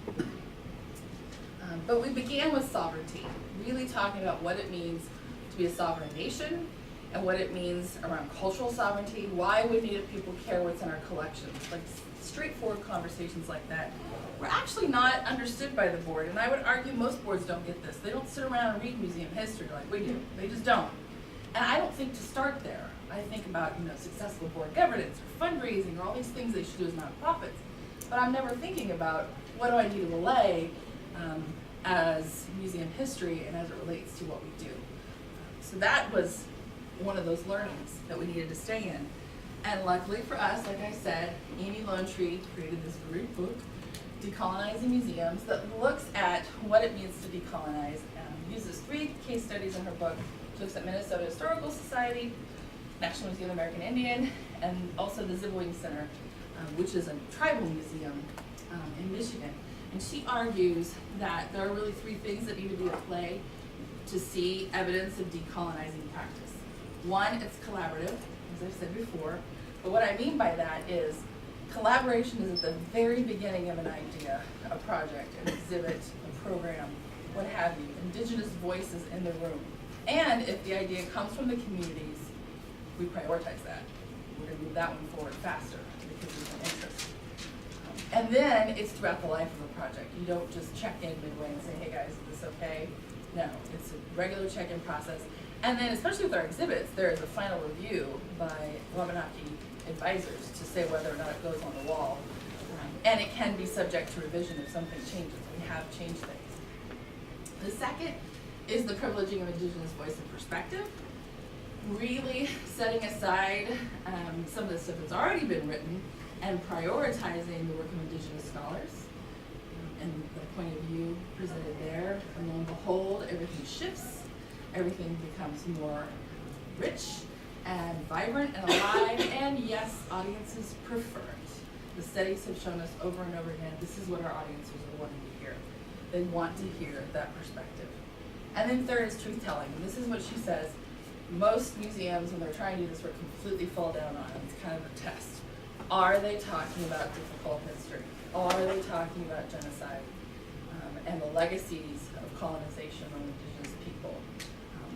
But we began with sovereignty, really talking about what it means to be a sovereign nation and what it means around cultural sovereignty. Why would Native people care what's in our collections? Like straightforward conversations like that were actually not understood by the board, and I would argue most boards don't get this. They don't sit around and read museum history like we do. They just don't. And I don't think to start there. I think about successful board governance or fundraising or all these things they should do as nonprofits. But I'm never thinking about what do I need to relay as museum history and as it relates to what we do. So that was one of those learnings that we needed to stay in. And luckily for us, like I said, Amy Lone Tree created this great book Decolonizing Museums, that looks at what it means to decolonize, uses 3 case studies in her book. She looks at Minnesota Historical Society, National Museum of the American Indian, and also the Zibwing Center, which is a tribal museum in Michigan. And she argues that there are really 3 things that need to be at play to see evidence of decolonizing practice. One, it's collaborative, as I've said before, but what I mean by that is collaboration is at the very beginning of an idea, a project, an exhibit, a program, what have you, indigenous voices in the room. And if the idea comes from the communities, we prioritize that. We're gonna move that one forward faster because there's an interest. And then it's throughout the life of a project. You don't just check in midway and say, hey guys, is this okay? No, it's a regular check-in process. And then especially with our exhibits, there is a final review by Wabanaki advisors to say whether or not it goes on the wall. And it can be subject to revision if something changes. We have changed things. The second is the privileging of indigenous voice and perspective. Really setting aside some of the stuff that's already been written and prioritizing the work of indigenous scholars and the point of view presented there. And lo and behold, everything shifts, everything becomes more rich and vibrant and alive, and yes, audiences prefer it. The studies have shown us over and over again, this is what our audiences are wanting to hear. They want to hear that perspective. And then third is truth-telling, and this is what she says, most museums, when they're trying to do this work, completely fall down on it. It's kind of a test. Are they talking about difficult history? Are they talking about genocide and the legacies of colonization on indigenous people?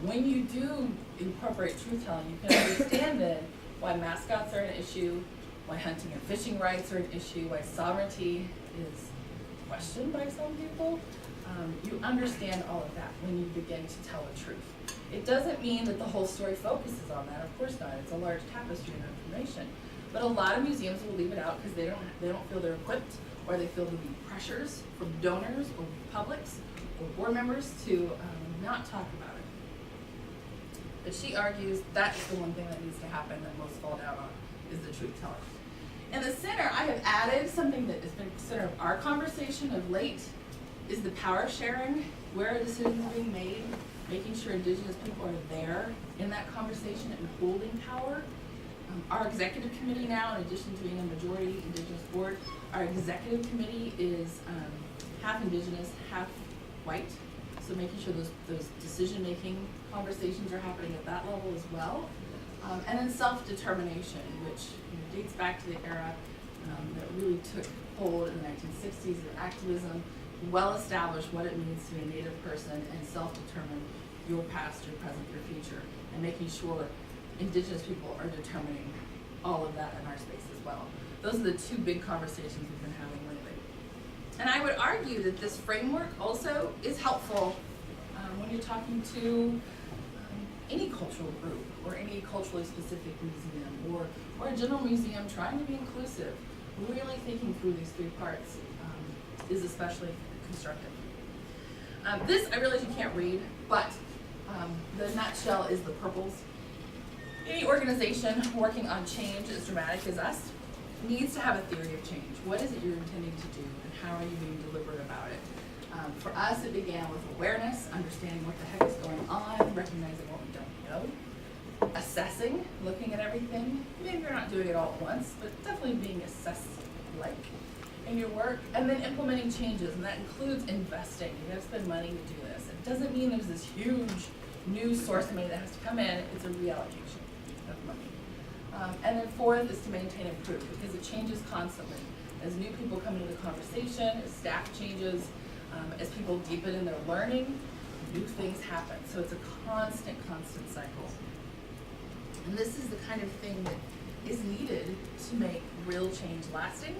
When you do incorporate truth-telling, you can understand then why mascots are an issue, why hunting and fishing rights are an issue, why sovereignty is questioned by some people. You understand all of that when you begin to tell the truth. It doesn't mean that the whole story focuses on that, of course not. It's a large tapestry of information. But a lot of museums will leave it out because they don't feel they're equipped, or they feel there'll be pressures from donors or publics or board members to not talk about it. But she argues that's the one thing that needs to happen that most fall down on, is the truth telling. In the center, I have added something that has been the center of our conversation of late, is the power sharing, where are decisions being made, making sure indigenous people are there in that conversation and holding power. Our executive committee now, in addition to being a majority indigenous board, our executive committee is half indigenous, half white. So making sure those decision-making conversations are happening at that level as well. And then self-determination, which dates back to the era that really took hold in the 1960s of activism, well established what it means to be a Native person and self-determine your past, your present, your future, and making sure indigenous people are determining all of that in our space as well. Those are the 2 big conversations we've been having lately. And I would argue that this framework also is helpful when you're talking to any cultural group or any culturally specific museum or a general museum trying to be inclusive. Really thinking through these 3 parts is especially constructive. This I realize you can't read, but the nutshell is the purples. Any organization working on change as dramatic as us needs to have a theory of change. What is it you're intending to do, and how are you being deliberate about it? For us, it began with awareness, understanding what the heck is going on, recognizing what we don't know, assessing, looking at everything. Maybe you're not doing it all at once, but definitely being assessed-like in your work, and then implementing changes, and that includes investing. You gotta spend money to do this. It doesn't mean there's this huge new source of money that has to come in. It's a reallocation of money. And then 4th is to maintain and improve, because it changes constantly. As new people come into the conversation, as staff changes, as people deepen in their learning, new things happen. So it's a constant cycle. And this is the kind of thing that is needed to make real change lasting,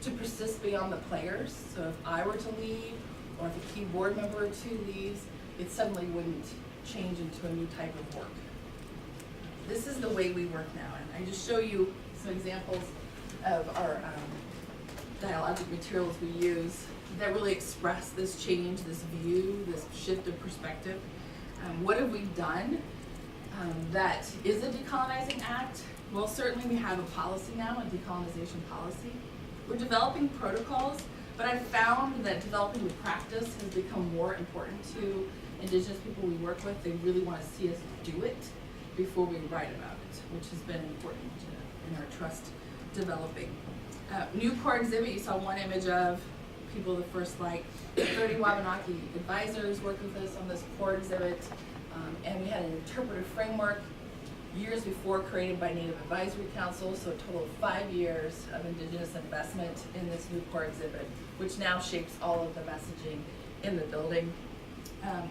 to persist beyond the players. So if I were to leave, or if a key board member or 2 leaves, it suddenly wouldn't change into a new type of work. This is the way we work now, and I just show you some examples of our dialogic materials we use that really express this change, this view, this shift of perspective. What have we done that is a decolonizing act? Well, certainly we have a policy now, a decolonization policy. We're developing protocols, But I've found that developing the practice has become more important to Indigenous people we work with. They really want to see us do it before we write about it, which has been important in our trust developing. New core exhibit, you saw one image of people, the first 30 Wabanaki advisors worked with us on this core exhibit, and we had an interpretive framework years before created by Native Advisory Council, so a total of 5 years of Indigenous investment in this new core exhibit, which now shapes all of the messaging in the building.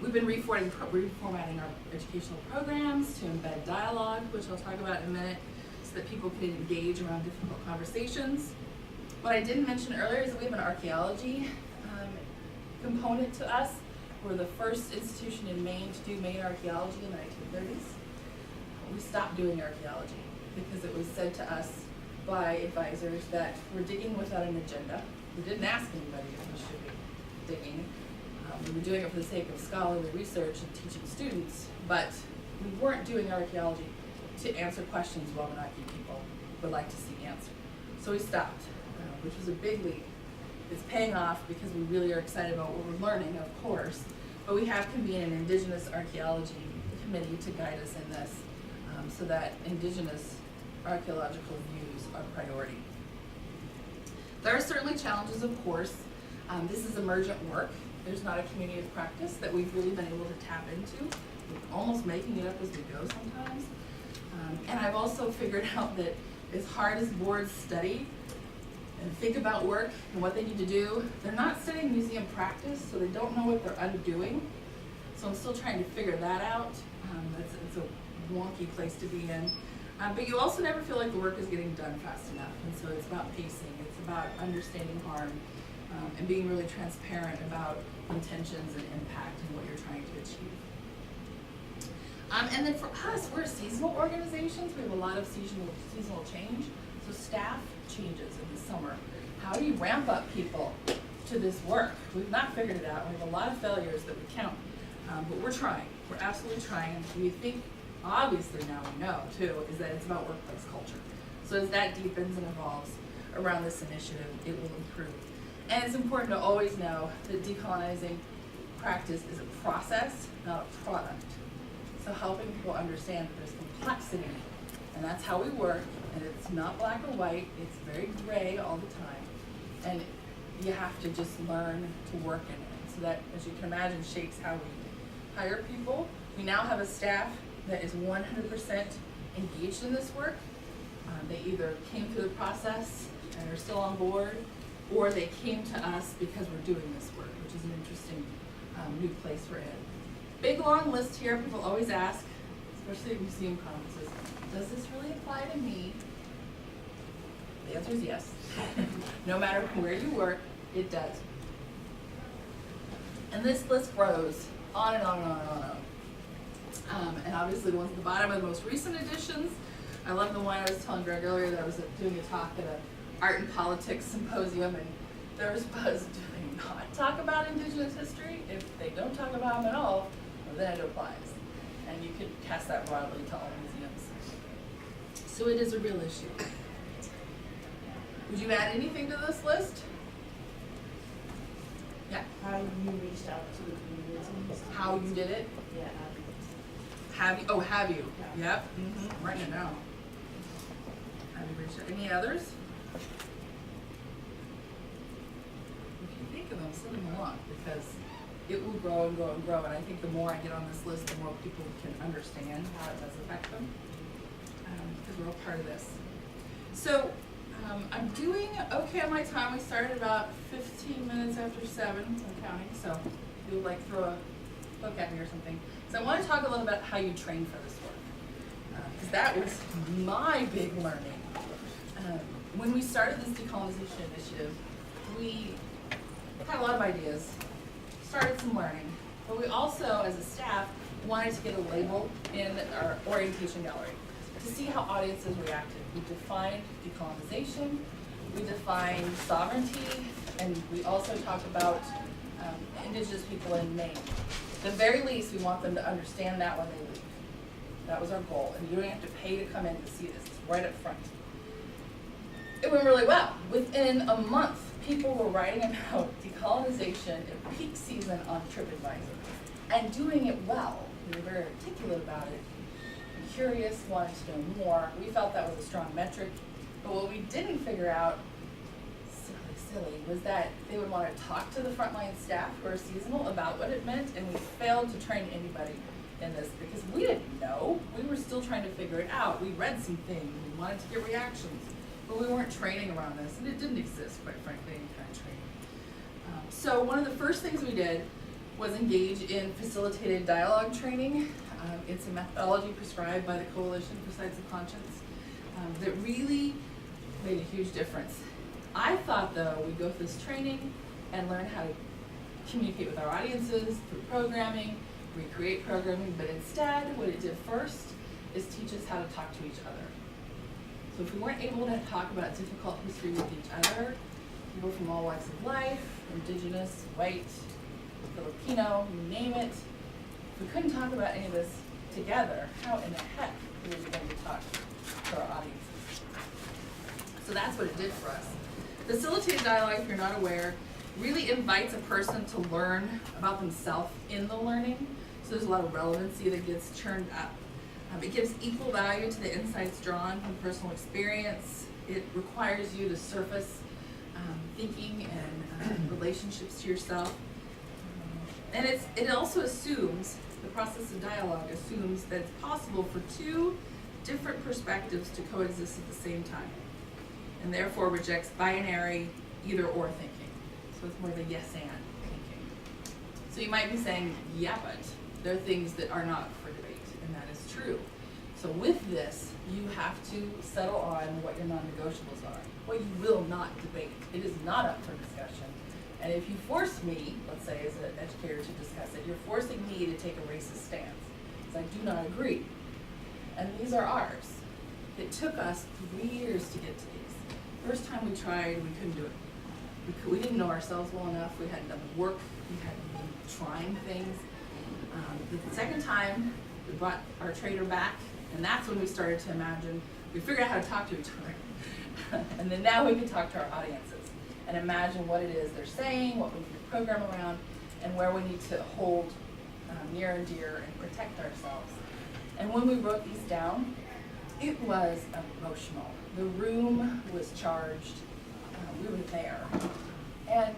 We've been reformatting our educational programs to embed dialogue, which I'll talk about in a minute, so that people can engage around difficult conversations. What I didn't mention earlier is that we have an archaeology component to us. We're the first institution in Maine to do Maine archaeology in the 1930s. We stopped doing archaeology because it was said to us by advisors that we're digging without an agenda. We didn't ask anybody if we should be digging. We were doing it for the sake of scholarly research and teaching students, but we weren't doing archaeology to answer questions Wabanaki people would like to see answered. So we stopped, which was a big leap. It's paying off because we really are excited about what we're learning, of course, but we have convened an Indigenous archaeology committee to guide us in this, so that Indigenous archaeological views are priority. There are certainly challenges, of course. This is emergent work. There's not a community of practice that we've really been able to tap into. We're almost making it up as we go sometimes. And I've also figured out that as hard as boards study and think about work and what they need to do, they're not studying museum practice, so they don't know what they're undoing. So I'm still trying to figure that out. It's a wonky place to be in. But you also never feel like the work is getting done fast enough. And so it's about pacing, it's about understanding harm, and being really transparent about intentions and impact and what you're trying to achieve. And then for us, we're a seasonal organization, so we have a lot of seasonal change. So staff changes in the summer. How do you ramp up people to this work? We've not figured it out. We have a lot of failures that we count, but we're trying. We're absolutely trying. And we think, obviously now we know too, is that it's about workplace culture. So as that deepens and evolves around this initiative, it will improve. And it's important to always know that decolonizing practice is a process, not a product. So helping people understand that there's complexity, and that's how we work, and it's not black or white, it's very gray all the time. And you have to just learn to work in it. So that, as you can imagine, shapes how we hire people. We now have a staff that is 100% engaged in this work. They either came through the process and are still on board, or they came to us because we're doing this work, which is an interesting new place we're in. Big long list here. People always ask, especially at museum conferences, does this really apply to me? The answer is yes. No matter where you work, it does. And this list grows on and on and on and on. And obviously the ones at the bottom are the most recent editions. I love the one I was telling Greg earlier that I was doing a talk at an art and politics symposium, and there was buzz, do they not talk about Indigenous history? If they don't talk about them at all, well, then it applies. And you could cast that broadly to all museums. So it is a real issue. Would you add anything to this list? Yeah. How you reached out to the communities? How you did it? Yeah. Have you? Oh, have you? Yeah. Yep. I'm writing it down. Have you reached out? Any others? If you think of them, send them along, because it will grow and grow and grow. And I think the more I get on this list, the more people can understand how it does affect them, because we're all part of this. So I'm doing okay on my time. We started about 15 minutes after 7. I'm counting, so if you'll like throw a book at me or something. So I want to talk a little about how you train for this work, because that was my big learning. When we started this decolonization initiative, we had a lot of ideas, started some learning, but we also, as a staff, wanted to get a label in our orientation gallery to see how audiences reacted. We defined decolonization, we defined sovereignty, and we also talked about Indigenous people in Maine. At the very least, we want them to understand that when they leave. That was our goal, and you don't have to pay to come in to see this. It's right up front. It went really well. Within a month, people were writing about decolonization in peak season on TripAdvisor and doing it well. They were very articulate about it, curious, wanted to know more. We felt that was a strong metric, but what we didn't figure out, silly, was that they would want to talk to the frontline staff who are seasonal about what it meant, and we failed to train anybody in this because we didn't know. We were still trying to figure it out. We read some things, we wanted to get reactions, but we weren't training around this, and it didn't exist, quite frankly, any kind of training. So one of the first things we did was engage in facilitated dialogue training. It's a methodology prescribed by the Coalition for Sites of Conscience that really made a huge difference. I thought, though, we'd go through this training and learn how to communicate with our audiences through programming, recreate programming, but instead, what it did first is teach us how to talk to each other. So if we weren't able to talk about difficult history with each other, people from all walks of life, indigenous, white, Filipino, you name it, if we couldn't talk about any of this together, how in the heck were we going to talk to our audiences? So that's what it did for us. Facilitated dialogue, if you're not aware, really invites a person to learn about themselves in the learning. So there's a lot of relevancy that gets churned up. It gives equal value to the insights drawn from personal experience. It requires you to surface thinking and relationships to yourself. And it also assumes, the process of dialogue assumes that it's possible for two different perspectives to coexist at the same time, and therefore rejects binary either or thinking. So it's more the yes and thinking. So you might be saying, yeah, but there are things that are not for debate, and that is true. So with this, you have to settle on what your non-negotiables are, what you will not debate. It is not up for discussion. And if you force me, let's say as an educator, to discuss it, you're forcing me to take a racist stance, because I do not agree. And these are ours. It took us 3 years to get to these. First time we tried, we couldn't do it. We didn't know ourselves well enough. We hadn't done the work. We hadn't been trying things. The second time, we brought our trader back, and that's when we started to imagine. We figured out how to talk to each other. And then now we can talk to our audiences and imagine what it is they're saying, what we need to program around, and where we need to hold near and dear and protect ourselves. And when we wrote these down, it was emotional. The room was charged. We were there. And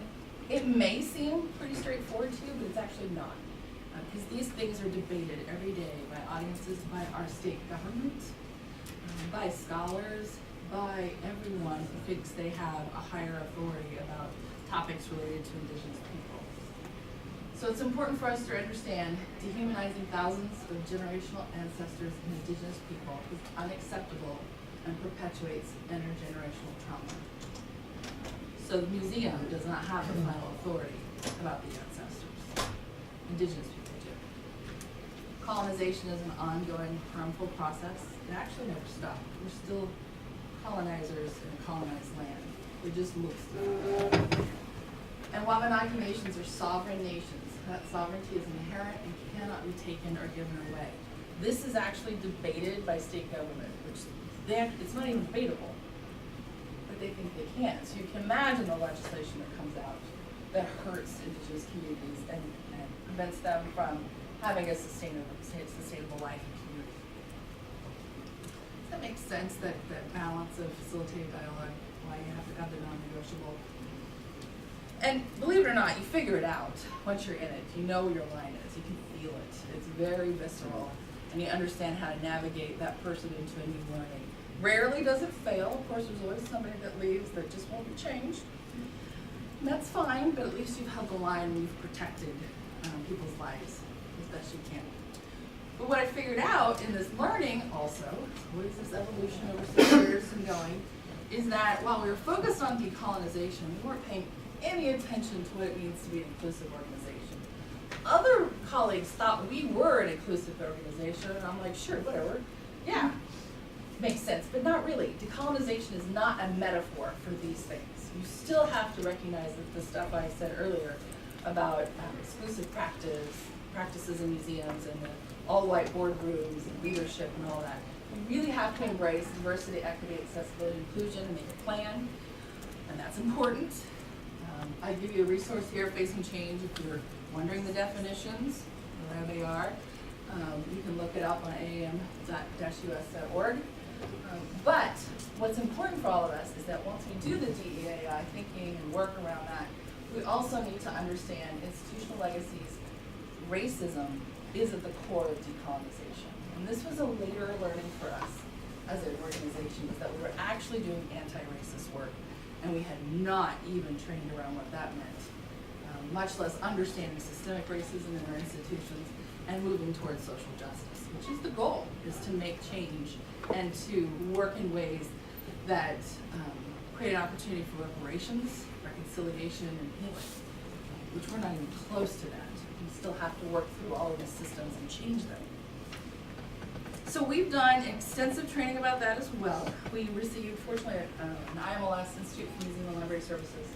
it may seem pretty straightforward to you, but it's actually not. Because these things are debated every day by audiences, by our state government, by scholars, by everyone who thinks they have a higher authority about topics related to indigenous people. So it's important for us to understand dehumanizing thousands of generational ancestors and indigenous people is unacceptable and perpetuates intergenerational trauma. So the museum does not have the final authority about the ancestors. Indigenous people do. Colonization is an ongoing, harmful process. It actually never stopped. We're still colonizers in a colonized land. It just looks different. And while Abenaki nations are sovereign nations, that sovereignty is inherent and cannot be taken or given away. This is actually debated by state government, which it's not even debatable, but they think they can. So you can imagine the legislation that comes out that hurts indigenous communities and prevents them from having a sustainable life and community. Does that make sense, that balance of facilitated dialogue, why you have to have the non-negotiable? And believe it or not, you figure it out once you're in it. You know where your line is. You can feel it. It's very visceral. And you understand how to navigate that person into a new learning. Rarely does it fail. Of course, there's always somebody that leaves that just won't be changed. And that's fine, but at least you've held the line and you've protected people's lives as best you can. But what I figured out in this learning also, what is this evolution over 6 years and going, is that while we were focused on decolonization, we weren't paying any attention to what it means to be an inclusive organization. Other colleagues thought we were an inclusive organization, and I'm like, sure, whatever. Yeah, makes sense, but not really. Decolonization is not a metaphor for these things. You still have to recognize that the stuff I said earlier about exclusive practices in museums and the all-white boardrooms and leadership and all that. You really have to embrace diversity, equity, accessibility, inclusion, and make a plan, and that's important. I give you a resource here, Facing Change, if you're wondering the definitions, there they are. You can look it up on aam-us.org. But what's important for all of us is that once we do the DEAI thinking and work around that, we also need to understand institutional legacies. Racism is at the core of decolonization. And this was a later learning for us as an organization, was that we were actually doing anti-racist work, and we had not even trained around what that meant, much less understanding systemic racism in our institutions and moving towards social justice, which is the goal, is to make change and to work in ways that create an opportunity for reparations, reconciliation, and healing, which we're not even close to that. We still have to work through all of these systems and change them. So we've done extensive training about that as well. We received, fortunately, an IMLS, Institute for Museum and Library Services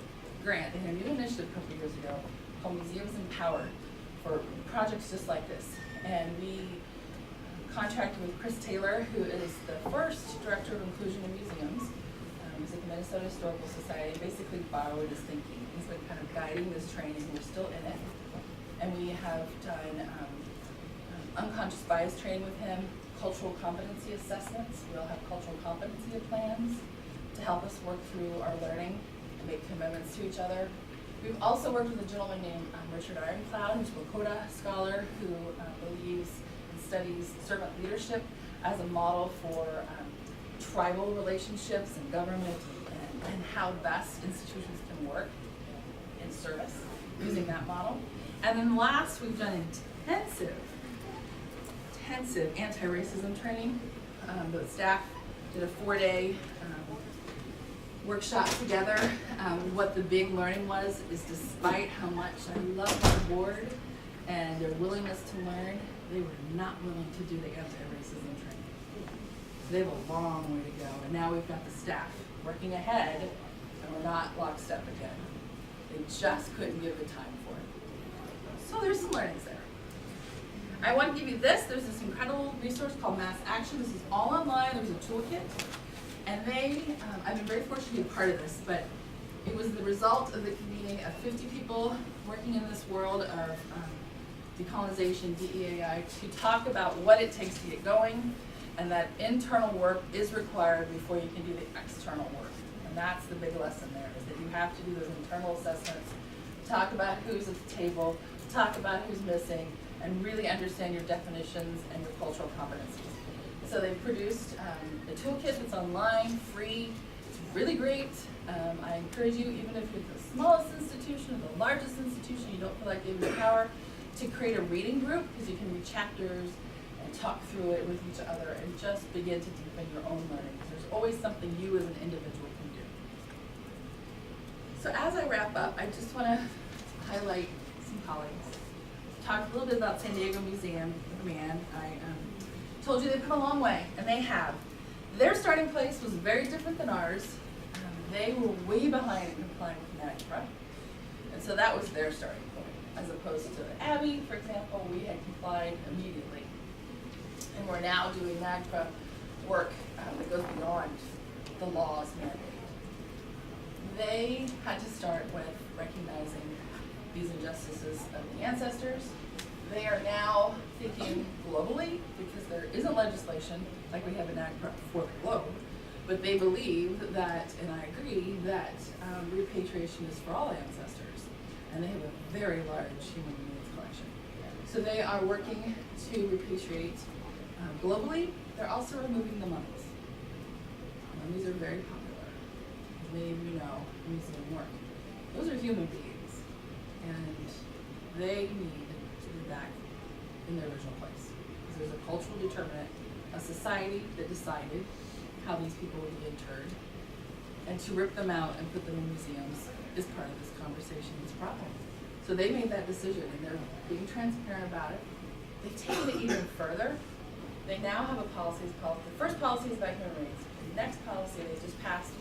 grant. They had a new initiative a couple years ago called Museums Empowered for projects just like this. And we contracted with Chris Taylor, who is the first Director of Inclusion in Museums. He's at the Minnesota Historical Society, basically borrowed his thinking. He's been kind of guiding this training. We're still in it. And we have done unconscious bias training with him, cultural competency assessments. We'll have cultural competency plans to help us work through our learning and make commitments to each other. We've also worked with a gentleman named Richard Ironclad, who's a Lakota scholar who believes and studies servant leadership as a model for tribal relationships and government and how best institutions can work in service using that model. And then last, we've done intensive anti-racism training. The staff did a 4-day workshop together. What the big learning was is, despite how much I love our board and their willingness to learn, they were not willing to do the anti-racism training. They have a long way to go, and now we've got the staff working ahead, and we're not lockstep again. They just couldn't give the time for it. So there's some learnings there. I want to give you this. There's this incredible resource called Mass Action. This is all online. There's a toolkit. And I've been very fortunate to be a part of this, but it was the result of the convening of 50 people working in this world of decolonization, DEAI, to talk about what it takes to get going, and that internal work is required before you can do the external work. And that's the big lesson there, is that you have to do those internal assessments, talk about who's at the table, talk about who's missing, and really understand your definitions and your cultural competencies. So they've produced a toolkit that's online, free. It's really great. I encourage you, even if you're the smallest institution or the largest institution, you don't feel like giving the power, to create a reading group, because you can read chapters and talk through it with each other and just begin to deepen your own learning. There's always something you as an individual can do. So as I wrap up, I just want to highlight some colleagues. Talked a little bit about San Diego Museum of Man. I told you they've come a long way, and they have. Their starting place was very different than ours. They were way behind in complying with NAGPRA, and so that was their starting point, as opposed to Abbey, for example. We had complied immediately, and we're now doing NAGPRA work that goes beyond the law's mandate. They had to start with recognizing these injustices of the ancestors. They are now thinking globally, because there isn't legislation like we have in NAGPRA for the globe, but they believe that, and I agree, that repatriation is for all ancestors, and they have a very large human remains collection. So they are working to repatriate globally. They're also removing the mummies. Mummies are very popular, as many of you know, in museum work. Those are human beings, and they need to be back in their original place. Because there's a cultural determinant, a society that decided how these people would be interred, and to rip them out and put them in museums is part of this conversation, this problem. So they made that decision, and they're being transparent about it. They've taken it even further. They now have a policy called, the first policy is about human rights. The next policy they just passed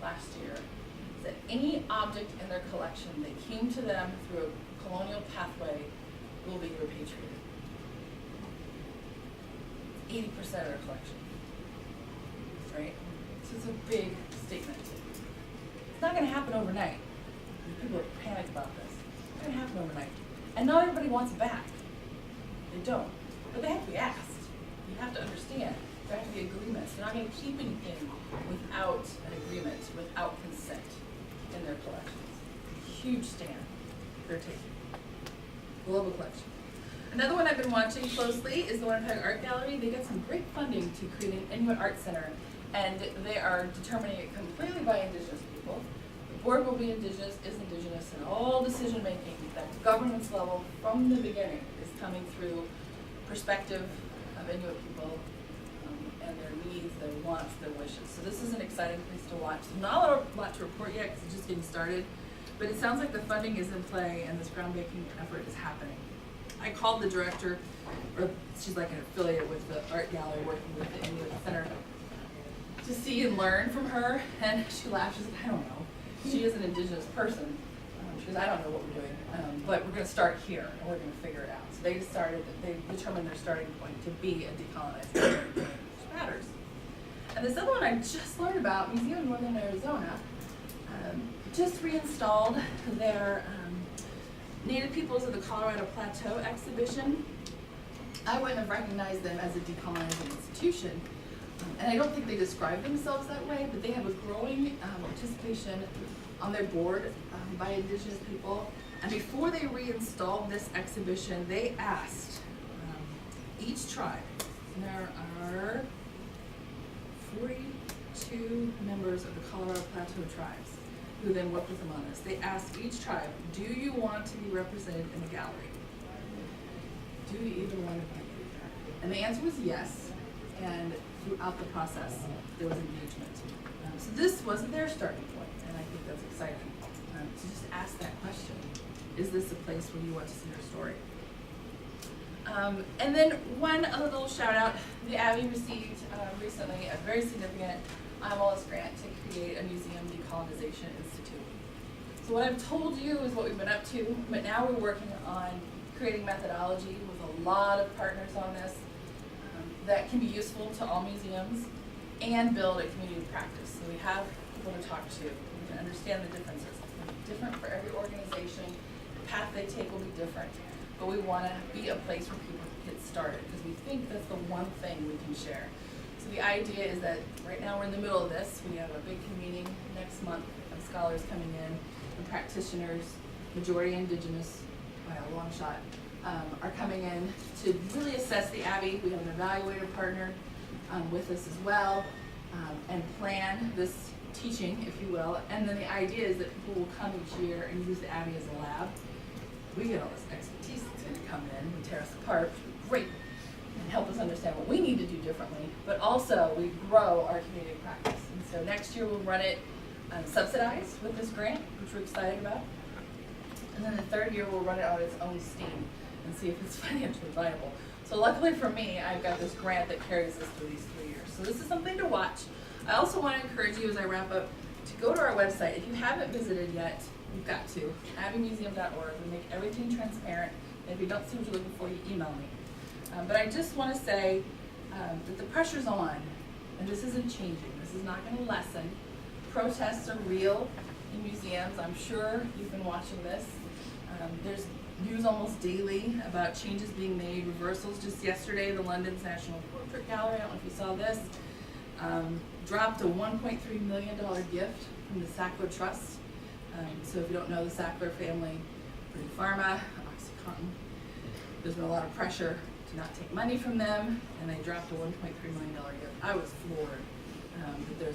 last year is that any object in their collection that came to them through a colonial pathway will be repatriated. 80% of their collection, right? So it's a big statement. It's not going to happen overnight. People are panicked about this. It's gonna happen overnight. And not everybody wants it back. They don't. But they have to be asked. You have to understand. There have to be agreements. They're not gonna keep anything without an agreement, without consent in their collections. Huge stand they're taking. Global collection. Another one I've been watching closely is the Winnipeg Art Gallery. They got some great funding to create an Inuit Art Center, and they are determining it completely by Indigenous people. The board will be Indigenous, is Indigenous, and all decision making at the governance level from the beginning is coming through perspective of Inuit people and their needs, their wants, their wishes. So this is an exciting place to watch. There's not a lot to report yet because it's just getting started, but it sounds like the funding is in play and this groundbreaking effort is happening. I called the director, or she's like an affiliate with the art gallery working with the Inuit Center, to see and learn from her, and she laughed. She said, I don't know. She is an Indigenous person. She goes, I don't know what we're doing, but we're going to start here, and we're going to figure it out. So they determined their starting point to be a decolonizing, which matters. And this other one I just learned about, Museum of Northern Arizona, just reinstalled their Native Peoples of the Colorado Plateau exhibition. I wouldn't have recognized them as a decolonizing institution. And I don't think they describe themselves that way, but they have a growing participation on their board by Indigenous people. And before they reinstalled this exhibition, they asked each tribe, and there are 42 members of the Colorado Plateau tribes who then worked with them on this. They asked each tribe, do you want to be represented in the gallery? Do you even want to be there? And the answer was yes. And throughout the process, there was engagement. So this wasn't their starting point, and I think that's exciting. To just ask that question, is this a place where you want to see your story? And then one little shout out, the Abbey received recently a very significant IMLS grant to create a museum decolonization institute. So what I've told you is what we've been up to, but now we're working on creating methodology with a lot of partners on this that can be useful to all museums and build a community practice. So we have people to talk to, we can understand the differences. It's different for every organization, the path they take will be different, but we want to be a place where people get started because we think that's the one thing we can share. So the idea is that right now we're in the middle of this. We have a big convening next month of scholars coming in and practitioners, majority Indigenous by a long shot, are coming in to really assess the Abbey. We have an evaluator partner with us as well, and plan this teaching, if you will. And then the idea is that people will come each year and use the Abbey as a lab. We get all this expertise that's going to come in and tear us apart, which is great, and help us understand what we need to do differently, but also we grow our community practice. And so next year we'll run it subsidized with this grant, which we're excited about. And then the third year we'll run it on its own steam and see if it's financially viable. So luckily for me, I've got this grant that carries us through these 3 years. So this is something to watch. I also want to encourage you as I wrap up to go to our website. If you haven't visited yet, you've got to. abbeymuseum.org. We make everything transparent. And if you don't see what you're looking for, you email me. But I just want to say that the pressure's on, and this isn't changing. This is not going to lessen. Protests are real in museums. I'm sure you've been watching this. There's news almost daily about changes being made, reversals. Just yesterday, the London's National Portrait Gallery, I don't know if you saw this, dropped a $1.3 million gift from the Sackler Trust. So if you don't know the Sackler family, Purdue Pharma, OxyContin, there's been a lot of pressure to not take money from them, and they dropped a $1.3 million gift. I was floored that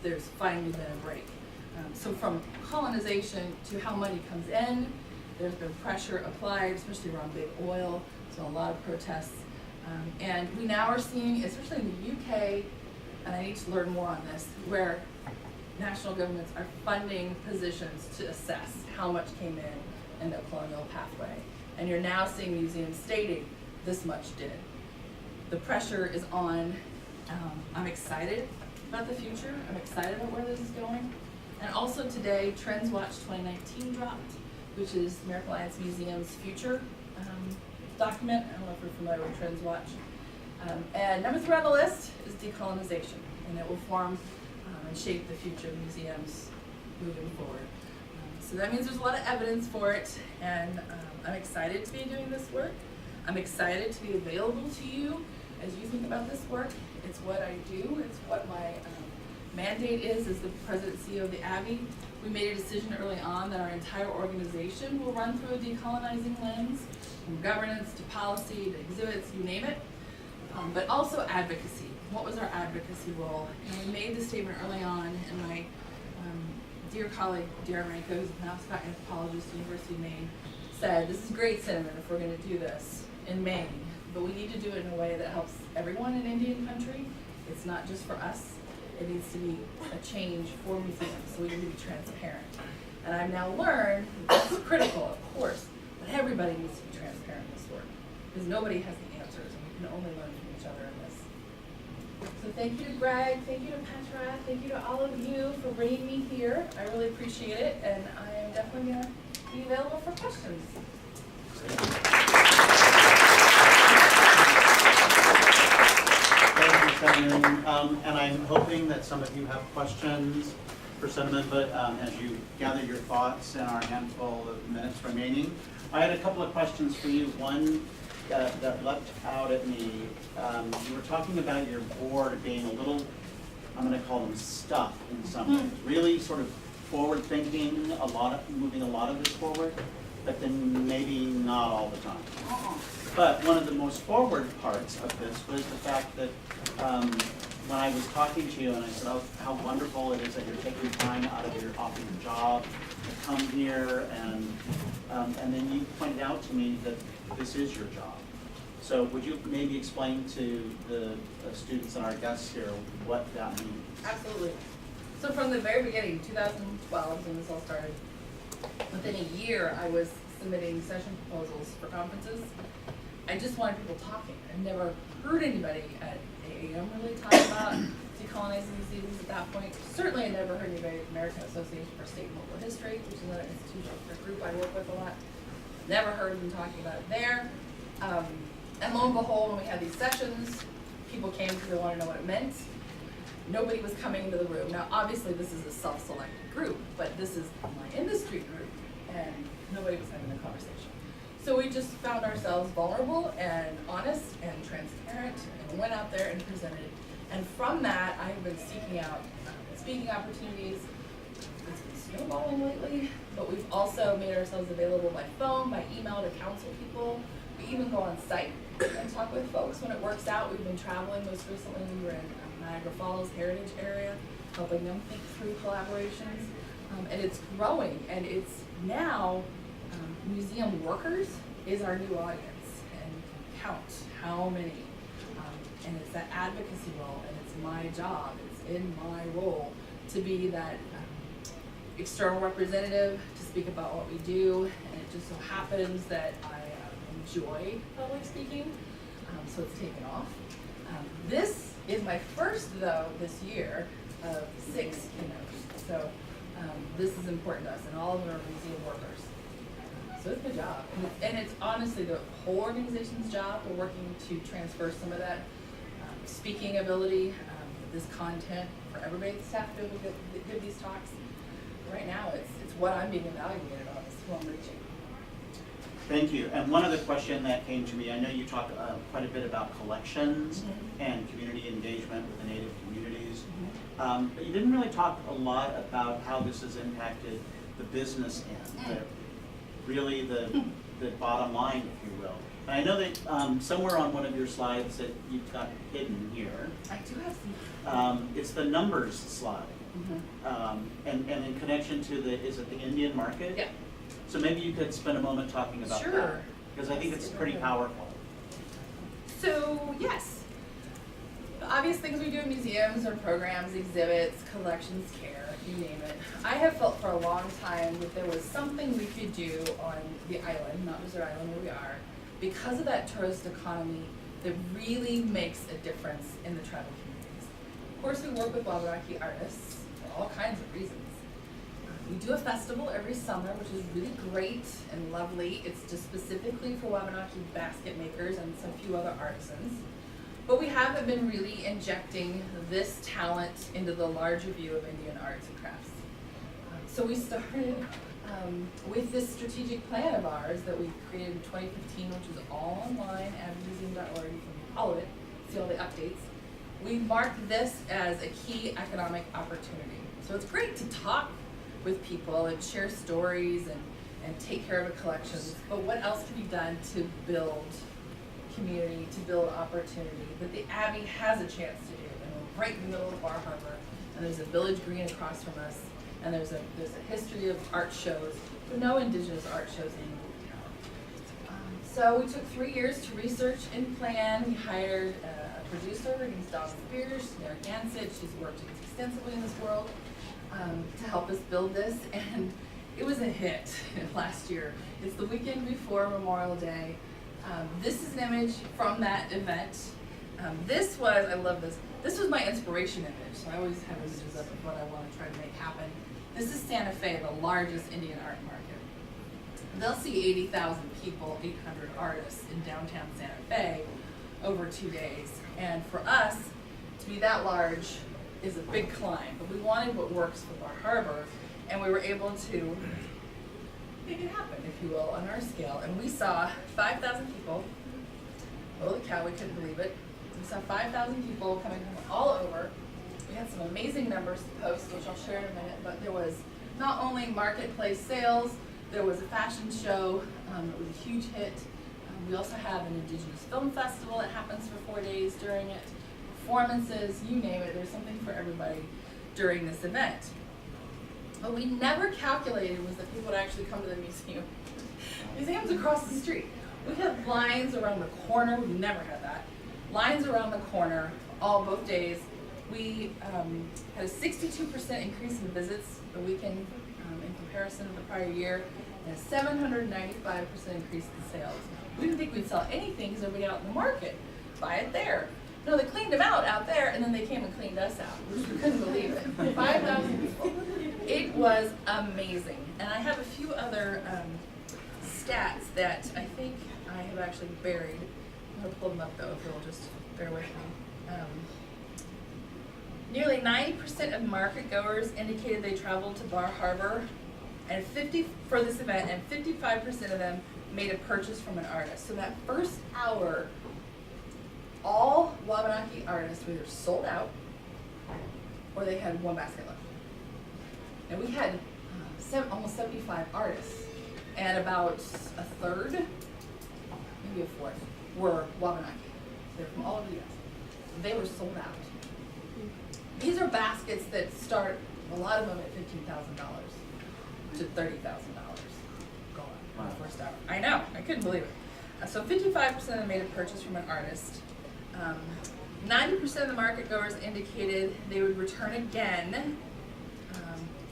there's finally been a break. So from colonization to how money comes in, there's been pressure applied, especially around big oil, so a lot of protests. And we now are seeing, especially in the UK, and I need to learn more on this, where national governments are funding positions to assess how much came in the colonial pathway. And you're now seeing museums stating this much did. The pressure is on. I'm excited about the future. I'm excited about where this is going. And also today, Trends Watch 2019 dropped, which is American Alliance Museum's future document. I don't know if you're familiar with Trends Watch. And number 3 on the list is decolonization, and it will form and shape the future of museums moving forward. So that means there's a lot of evidence for it, and I'm excited to be doing this work. I'm excited to be available to you as you think about this work. It's what I do. It's what my mandate is as the president and CEO of the Abbey. We made a decision early on that our entire organization will run through a decolonizing lens, from governance to policy to exhibits, you name it, but also advocacy. What was our advocacy role? And we made the statement early on, and my dear colleague, Darren Ranko, who's a mascot anthropologist at the University of Maine, said, this is great, Cinnamon, if we're going to do this in Maine, but we need to do it in a way that helps everyone in Indian country. It's not just for us. It needs to be a change for museums, so we need to be transparent. And I've now learned that that's critical, of course, but everybody needs to be transparent in this work, because nobody has the answers, and we can only learn from each other in this. So thank you to Greg, thank you to Petra, thank you to all of you for bringing me here. I really appreciate it, and I am definitely going to be available for questions. Thank you, Cinnamon. And I'm hoping that some of you have questions for Cinnamon, but as you gather your thoughts in our handful of minutes remaining, I had a couple of questions for you. One that leapt out at me. You were talking about your board being a little, I'm going to call them stuck in some ways, really sort of forward thinking, moving a lot of this forward, but then maybe not all the time. But one of the most forward parts of this was the fact that when I was talking to you and I said, oh, how wonderful it is that you're taking time out of your job to come here, and then you pointed out to me that this is your job. So would you maybe explain to the students and our guests here what that means? Absolutely. So from the very beginning, 2012, when this all started, within a year I was submitting session proposals for conferences. I just wanted people talking. I'd never heard anybody at AAM really talk about decolonizing museums at that point. Certainly I never heard anybody at the American Association for State and Local History, which is another institution or group I work with a lot. Never heard them talking about it there. And lo and behold, when we had these sessions, people came because they wanted to know what it meant. Nobody was coming into the room. Now, obviously, this is a self-selected group, but this is my industry group, and nobody was having a conversation. So we just found ourselves vulnerable and honest and transparent, and went out there and presented. And from that, I have been seeking out speaking opportunities. It's been snowballing lately, but we've also made ourselves available by phone, by email to counsel people. We even go on site and talk with folks when it works out. We've been traveling. Most recently, we were in Niagara Falls Heritage area, helping them think through collaborations. And it's growing, and it's now museum workers is our new audience, and you can count how many. And it's that advocacy role, and it's my job, it's in my role to be that external representative, to speak about what we do, and it just so happens that I enjoy public speaking, so it's taken off. This is my first, though, this year of 6 keynotes, so this is important to us, and all of them are museum workers. So it's a good job, and it's honestly the whole organization's job. We're working to transfer some of that speaking ability, this content for everybody at the staff to be able to give these talks. Right now, it's what I'm being evaluated on, is who I'm reaching. Thank you. And one other question that came to me, I know you talk quite a bit about collections and community engagement with the Native communities, but you didn't really talk a lot about how this has impacted the business end, really the bottom line, if you will. And I know that somewhere on one of your slides that you've got hidden here, I do have some. it's the numbers slide. And in connection to is it the Indian market? Yeah. So maybe you could spend a moment talking about that. Sure. Because I think it's pretty powerful. So, yes. The obvious things we do in museums are programs, exhibits, collections, care, you name it. I have felt for a long time that there was something we could do on the island, not Desert Island where we are, because of that tourist economy that really makes a difference in the tribal communities. Of course, we work with Wabanaki artists for all kinds of reasons. We do a festival every summer, which is really great and lovely. It's just specifically for Wabanaki basket makers and some few other artisans. But we haven't been really injecting this talent into the larger view of Indian arts and crafts. So we started with this strategic plan of ours that we created in 2015, which is all online, advertising.org, you can follow it, see all the updates. We marked this as a key economic opportunity. So it's great to talk with people and share stories and take care of the collections, but what else can be done to build community, to build opportunity that the Abbey has a chance to do? And we're right in the middle of Bar Harbor, and there's a village green across from us, and there's a history of art shows, but no Indigenous art shows in So we took 3 years to research and plan. We hired a producer, her name's Dawn Spears, Narragansett. She's worked extensively in this world to help us build this, and it was a hit last year. It's the weekend before Memorial Day. This is an image from that event. This was, I love this, this was my inspiration image. So I always have images of what I want to try to make happen. This is Santa Fe, the largest Indian art market. They'll see 80,000 people, 800 artists in downtown Santa Fe over 2 days. And for us, to be that large is a big climb, but we wanted what works for Bar Harbor, and we were able to make it happen, if you will, on our scale. And we saw 5,000 people. Holy cow, we couldn't believe it. We saw 5,000 people coming from all over. We had some amazing numbers to post, which I'll share in a minute, but there was not only marketplace sales, there was a fashion show. It was a huge hit. We also have an Indigenous Film Festival that happens for 4 days during it. Performances, you name it, there's something for everybody during this event. What we never calculated was that people would actually come to the museum. Museum's across the street. We had lines around the corner, we never had that. Lines around the corner, both days. We had a 62% increase in visits the weekend in comparison to the prior year, and a 795% increase in sales. We didn't think we'd sell anything because everybody out in the market, buy it there. No, they cleaned them out there, and then they came and cleaned us out, which we couldn't believe it. 5,000 people. It was amazing. And I have a few other stats that I think I have actually buried. I'm going to pull them up, though, if you'll just bear with me. Nearly 90% of market goers indicated they traveled to Bar Harbor and for this event, and 55% of them made a purchase from an artist. So that first hour, all Wabanaki artists were either sold out or they had one basket left. And we had almost 75 artists, and about a third, maybe a fourth, were Wabanaki. They're from all over the U.S. They were sold out. These are baskets that start, a lot of them at $15,000 to $30,000 going on the first hour. I know, I couldn't believe it. So 55% of them made a purchase from an artist. 90% of the market goers indicated they would return again.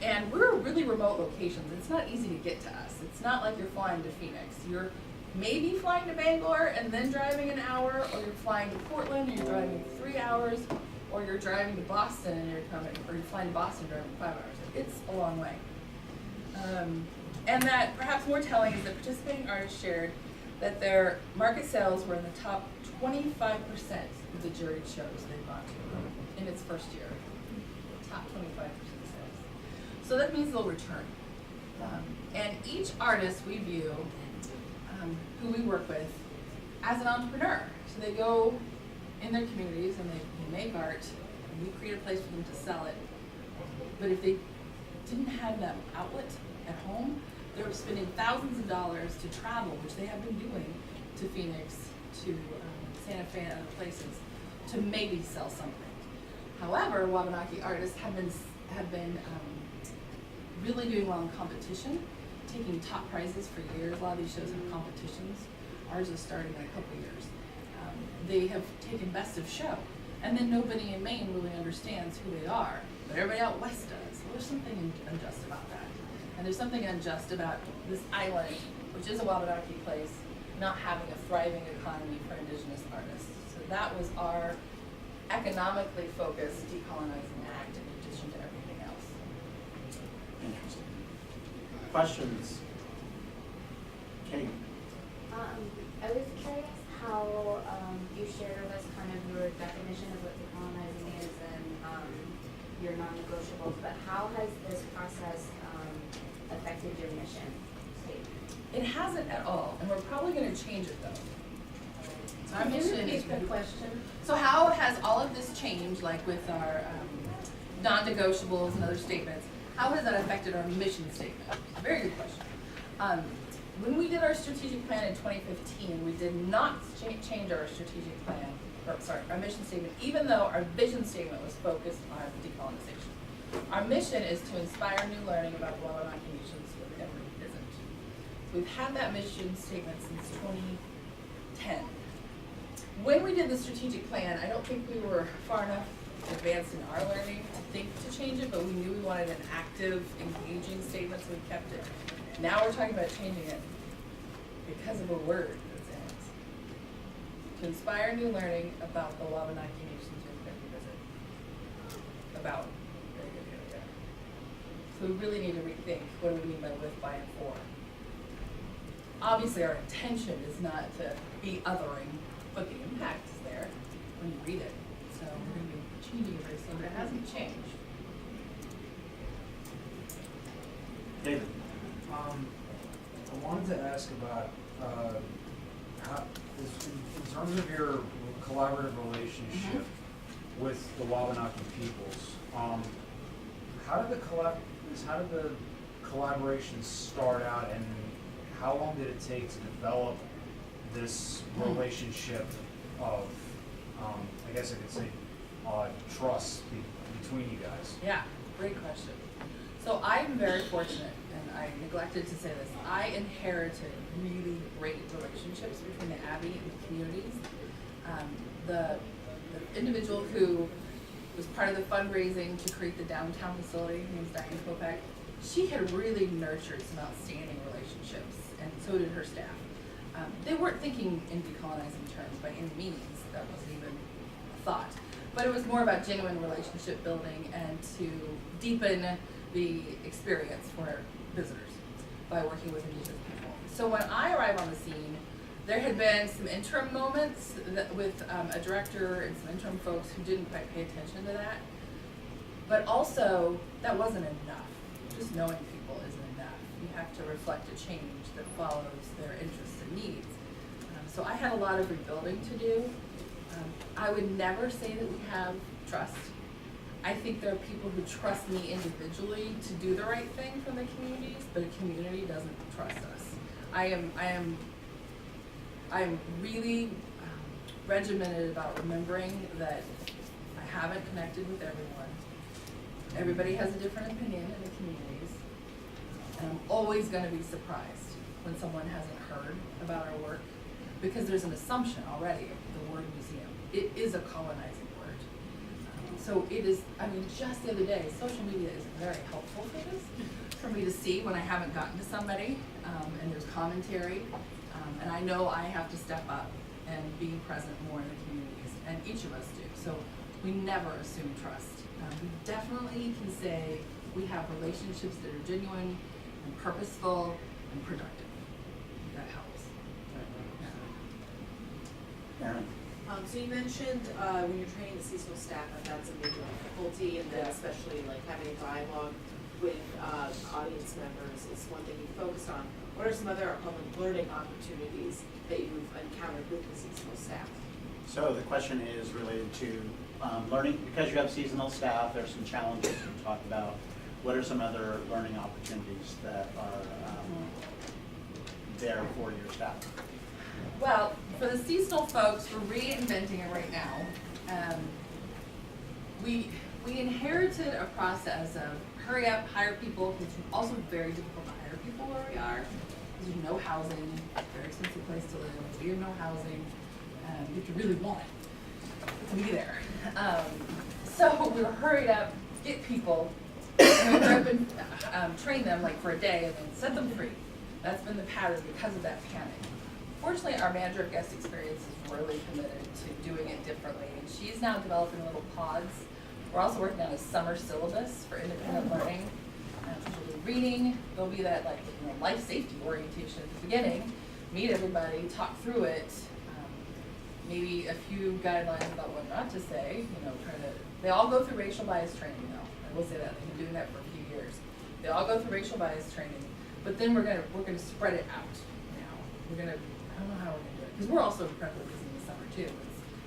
And we're really remote locations. It's not easy to get to us. It's not like you're flying to Phoenix. You're maybe flying to Bangor and then driving an hour, or you're flying to Portland and you're driving 3 hours, or you're driving to Boston and you're flying to Boston and driving 5 hours. It's a long way. And that perhaps more telling is that participating artists shared that their market sales were in the top 25% of the juried shows they've gone to in its first year. Top 25% of sales. So that means they'll return. And each artist we view, who we work with, as an entrepreneur. So they go in their communities and they make art, and we create a place for them to sell it. But if they didn't have that outlet at home, they were spending thousands of dollars to travel, which they have been doing, to Phoenix, to Santa Fe and other places, to maybe sell something. However, Wabanaki artists have been really doing well in competition, taking top prizes for years. A lot of these shows have competitions. Ours is starting in a couple years. They have taken best of show, and then nobody in Maine really understands who they are, but everybody out west does. So there's something unjust about that. And there's something unjust about this island, which is a Wabanaki place, not having a thriving economy for Indigenous artists. So that was our economically focused Decolonizing Act in addition to everything else. Interesting. Questions? Kate? I was curious how you shared with us kind of your definition of what decolonizing is and your non-negotiables, but how has this process affected your mission statement? It hasn't at all, and we're probably gonna change it though. So our Can you mission is. repeat the question? So how has all of this changed, like with our non-negotiables and other statements, how has that affected our mission statement? Very good question. When we did our strategic plan in 2015, we did not change our strategic plan, or sorry, our mission statement, even though our vision statement was focused on decolonization. Our mission is to inspire new learning about the Wabanaki nations with every visit. We've had that mission statement since 2010. When we did the strategic plan, I don't think we were far enough advanced in our learning to think to change it, but we knew we wanted an active, engaging statement, so we kept it. Now we're talking about changing it because of a word that's in it. To inspire new learning about the Wabanaki nations with every visit. About. Very good, here we go. So we really need to rethink, what do we mean by with, by, and for? Obviously our intention is not to be othering, but the impact is there when you read it. So we're going to be changing it very soon, but it hasn't changed. David? I wanted to ask about how, in terms of your collaborative relationship with the Wabanaki peoples, how did the collaboration start out, and how long did it take to develop this relationship of, I guess I could say, trust between you guys? Yeah, great question. So I'm very fortunate, and I neglected to say this, I inherited really great relationships between the Abbey and the communities. The individual who was part of the fundraising to create the downtown facility, her name's Diane Kopek, she had really nurtured some outstanding relationships, and so did her staff. They weren't thinking in decolonizing terms by any means, that wasn't even a thought. But it was more about genuine relationship building and to deepen the experience for visitors by working with Indigenous people. So when I arrived on the scene, there had been some interim moments with a director and some interim folks who didn't quite pay attention to that. But also, that wasn't enough. Just knowing people isn't enough. You have to reflect a change that follows their interests and needs. So I had a lot of rebuilding to do. I would never say that we have trust. I think there are people who trust me individually to do the right thing for the communities, but a community doesn't trust us. I am really regimented about remembering that I haven't connected with everyone. Everybody has a different opinion in the communities. And I'm always going to be surprised when someone hasn't heard about our work, because there's an assumption already of the word museum. It is a colonizing word. So it is, I mean, just the other day, social media is very helpful for this, for me to see when I haven't gotten to somebody, and there's commentary, and I know I have to step up and be present more in the communities, and each of us do. So we never assume trust. We definitely can say we have relationships that are genuine and purposeful and productive. That helps. Aaron? So you mentioned when you're training the seasonal staff that that's a major difficulty, and then especially like having a dialogue with audience members is one thing you focused on. What are some other public learning opportunities that you've encountered with the seasonal staff? So the question is related to learning, because you have seasonal staff, there's some challenges you talk about. What are some other learning opportunities that are there for your staff? Well, for the seasonal folks, we're reinventing it right now. We inherited a process of hurry up, hire people. It's also very difficult to hire people where we are, because there's no housing, very expensive place to live. We have no housing. You have to really want it to be there. So we were hurried up, get people, and we hurry up and train them like for a day and then set them free. That's been the pattern because of that panic. Fortunately, our manager of guest experience is really committed to doing it differently, and she's now developing little pods. We're also working on a summer syllabus for independent learning. We'll be reading. There'll be that life safety orientation at the beginning. Meet everybody, talk through it. Maybe a few guidelines about what not to say. They all go through racial bias training though. I will say that they've been doing that for a few years. They all go through racial bias training. But then we're gonna spread it out now. I don't know how we're gonna do it, because we're also incredibly busy in the summer too.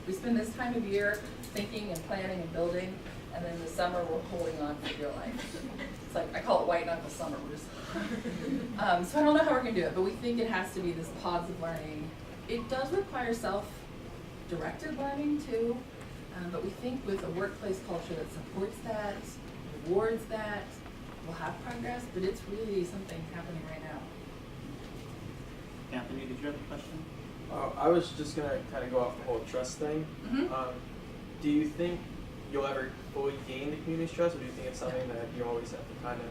We spend this time of year thinking and planning and building, and then in the summer we're holding on for dear life. It's like, I call it white knuckle summer. We're just, so I don't know how we're gonna do it, but we think it has to be this pods of learning. It does require self-directed learning too, but we think with a workplace culture that supports that, rewards that, we'll have progress, but it's really something happening right now. Anthony, did you have a question? I was just gonna kind of go off the whole trust thing. Mhm. Do you think you'll ever fully gain the community's trust, or do you think it's something that you always have to kind of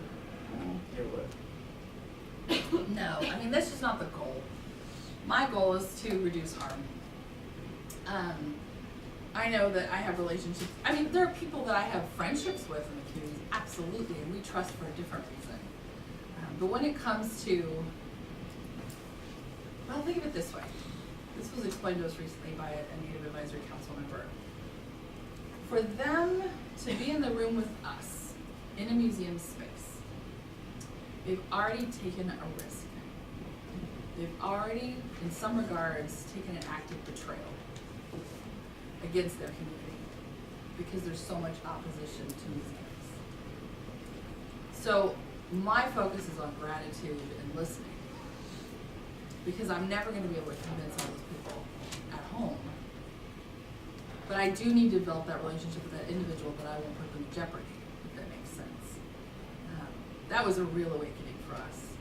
deal with? No, I mean, that's just not the goal. My goal is to reduce harm. I know that I have relationships, I mean, there are people that I have friendships with in the community, absolutely, and we trust for a different reason. But when it comes to, well, think of it this way. This was explained to us recently by a Native Advisory Council member. For them to be in the room with us, in a museum space, they've already taken a risk. They've already, in some regards, taken an active betrayal against their community because there's so much opposition to museums. So my focus is on gratitude and listening, because I'm never going to be able to convince all those people at home. But I do need to develop that relationship with that individual that I won't put them in jeopardy, if that makes sense. That was a real awakening for us.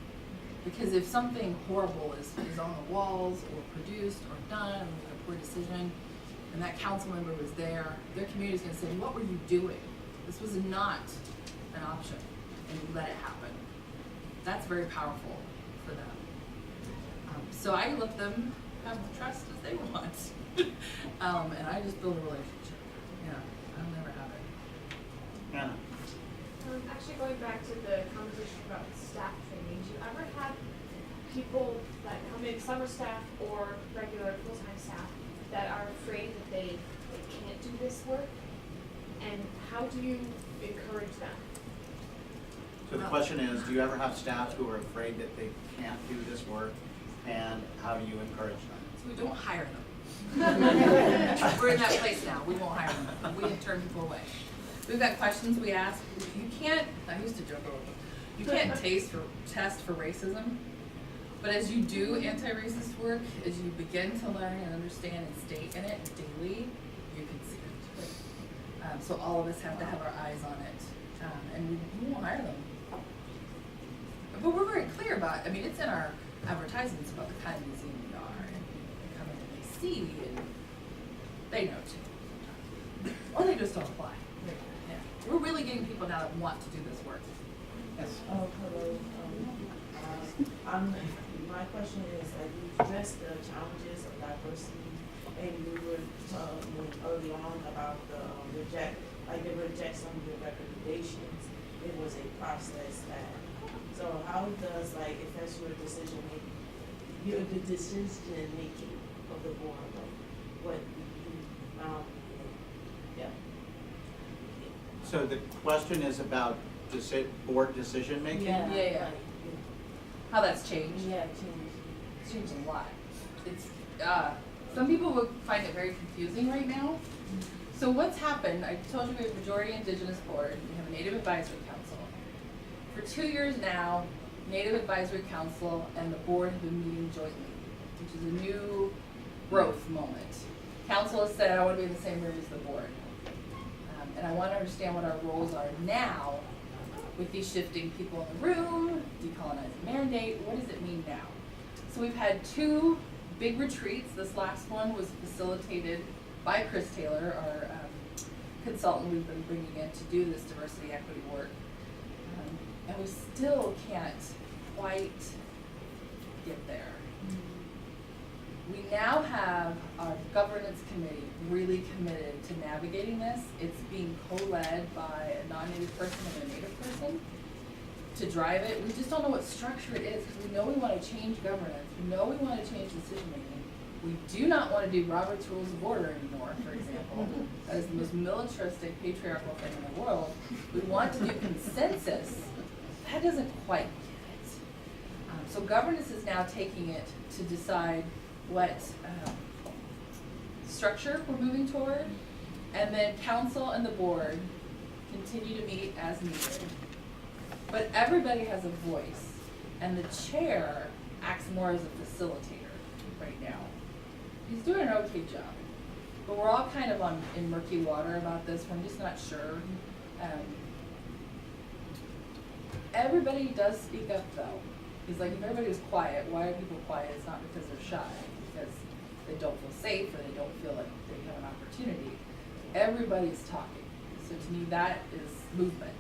Because if something horrible is on the walls or produced or done, and we make a poor decision, and that council member was there, their community is going to say, what were you doing? This was not an option, and you let it happen. That's very powerful for them. So I let them have the trust as they want. And I just build a relationship. Yeah, I'll never have it. Anna? Actually, going back to the conversation about staff training, do you ever have people that come in, summer staff or regular full-time staff, that are afraid that they can't do this work? And how do you encourage them? So the question is, do you ever have staff who are afraid that they can't do this work, and how do you encourage them? So we don't hire them. We're in that place now. We won't hire them. We turn people away. We've got questions we ask. You can't, I used to joke over them. You can't test for racism, but as you do anti-racist work, as you begin to learn and understand and stay in it daily, you can see it. So all of us have to have our eyes on it, and we won't hire them. But we're very clear about, I mean, it's in our advertisements about the kind of museum we are, and they come in and they see, and they know too. Or they just don't apply. Yeah. We're really getting people now that want to do this work. Yes. Oh, hello. My question is, you addressed the challenges of diversity, and you were talking early on about the they reject some of your recommendations. It was a process that. So how does it affect your decision making, the decision making of the board of what you yeah. So the question is about board decision making? Yeah. Yeah. Right. How that's changed. Yeah, change. It's changed a lot. It's some people would find it very confusing right now. So what's happened, I told you we have a majority indigenous board, we have a Native Advisory Council. For 2 years now, Native Advisory Council and the board have been meeting jointly, which is a new growth moment. Council has said, I want to be in the same room as the board. And I want to understand what our roles are now with these shifting people in the room, decolonizing mandate, what does it mean now? So we've had 2 big retreats. This last one was facilitated by Chris Taylor, our consultant we've been bringing in to do this diversity equity work. And we still can't quite get there. We now have our governance committee really committed to navigating this. It's being co-led by a non-native person and a native person to drive it. We just don't know what structure it is, because we know we want to change governance. We know we want to change decision making. We do not want to do Robert's Rules of Order anymore, for example. That is the most militaristic, patriarchal thing in the world. We want to do consensus. That doesn't quite get it. So governance is now taking it to decide what structure we're moving toward, and then council and the board continue to meet as needed. But everybody has a voice, and the chair acts more as a facilitator right now. He's doing an okay job, but we're all kind of in murky water about this. I'm just not sure. Everybody does speak up though. He's like, if everybody was quiet, why are people quiet? It's not because they're shy, because they don't feel safe or they don't feel like they have an opportunity. Everybody's talking. So to me, that is movement.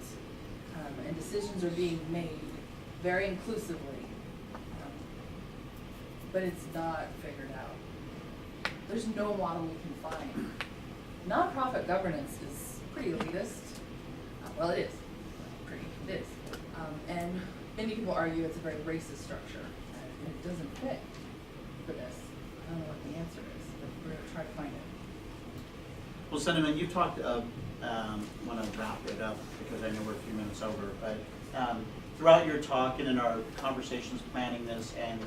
And decisions are being made very inclusively. But it's not figured out. There's no model we can find. Nonprofit governance is pretty elitist. Well, it is. It is. And many people argue it's a very racist structure, and it doesn't fit for this. I don't know what the answer is, but we're going to try to find it. Well, Cinnamon, you talked, want to wrap it up because I know we're a few minutes over, but throughout your talk and in our conversations planning this and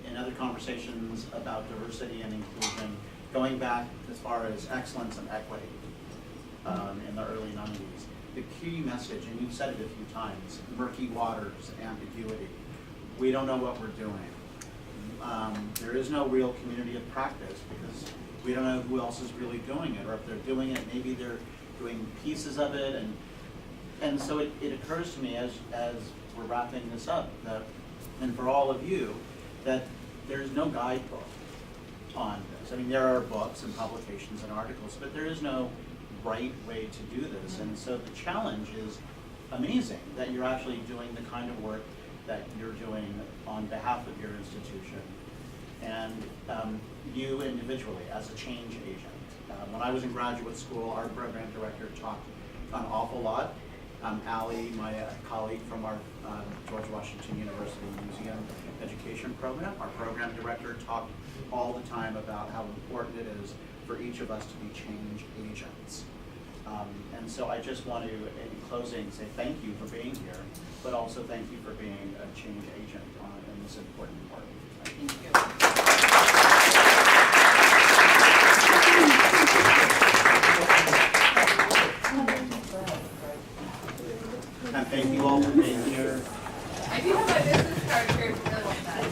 in other conversations about diversity and inclusion, going back as far as excellence and equity in the early 90s, the key message, and you've said it a few times, murky waters, ambiguity. We don't know what we're doing. There is no real community of practice because we don't know who else is really doing it, or if they're doing it, maybe they're doing pieces of it, and so it occurs to me as we're wrapping this up, that, and for all of you, that there's no guidebook on this. I mean, there are books and publications and articles, but there is no right way to do this, and so the challenge is amazing that you're actually doing the kind of work that you're doing on behalf of your institution, and you individually as a change agent. When I was in graduate school, our program director talked an awful lot. Allie, my colleague from our George Washington University Museum Education program, our program director talked all the time about how important it is for each of us to be change agents. And so I just want to, in closing, say thank you for being here, but also thank you for being a change agent in this important part. Thank you. And thank you all for being here. I do have my business card here if you really want that.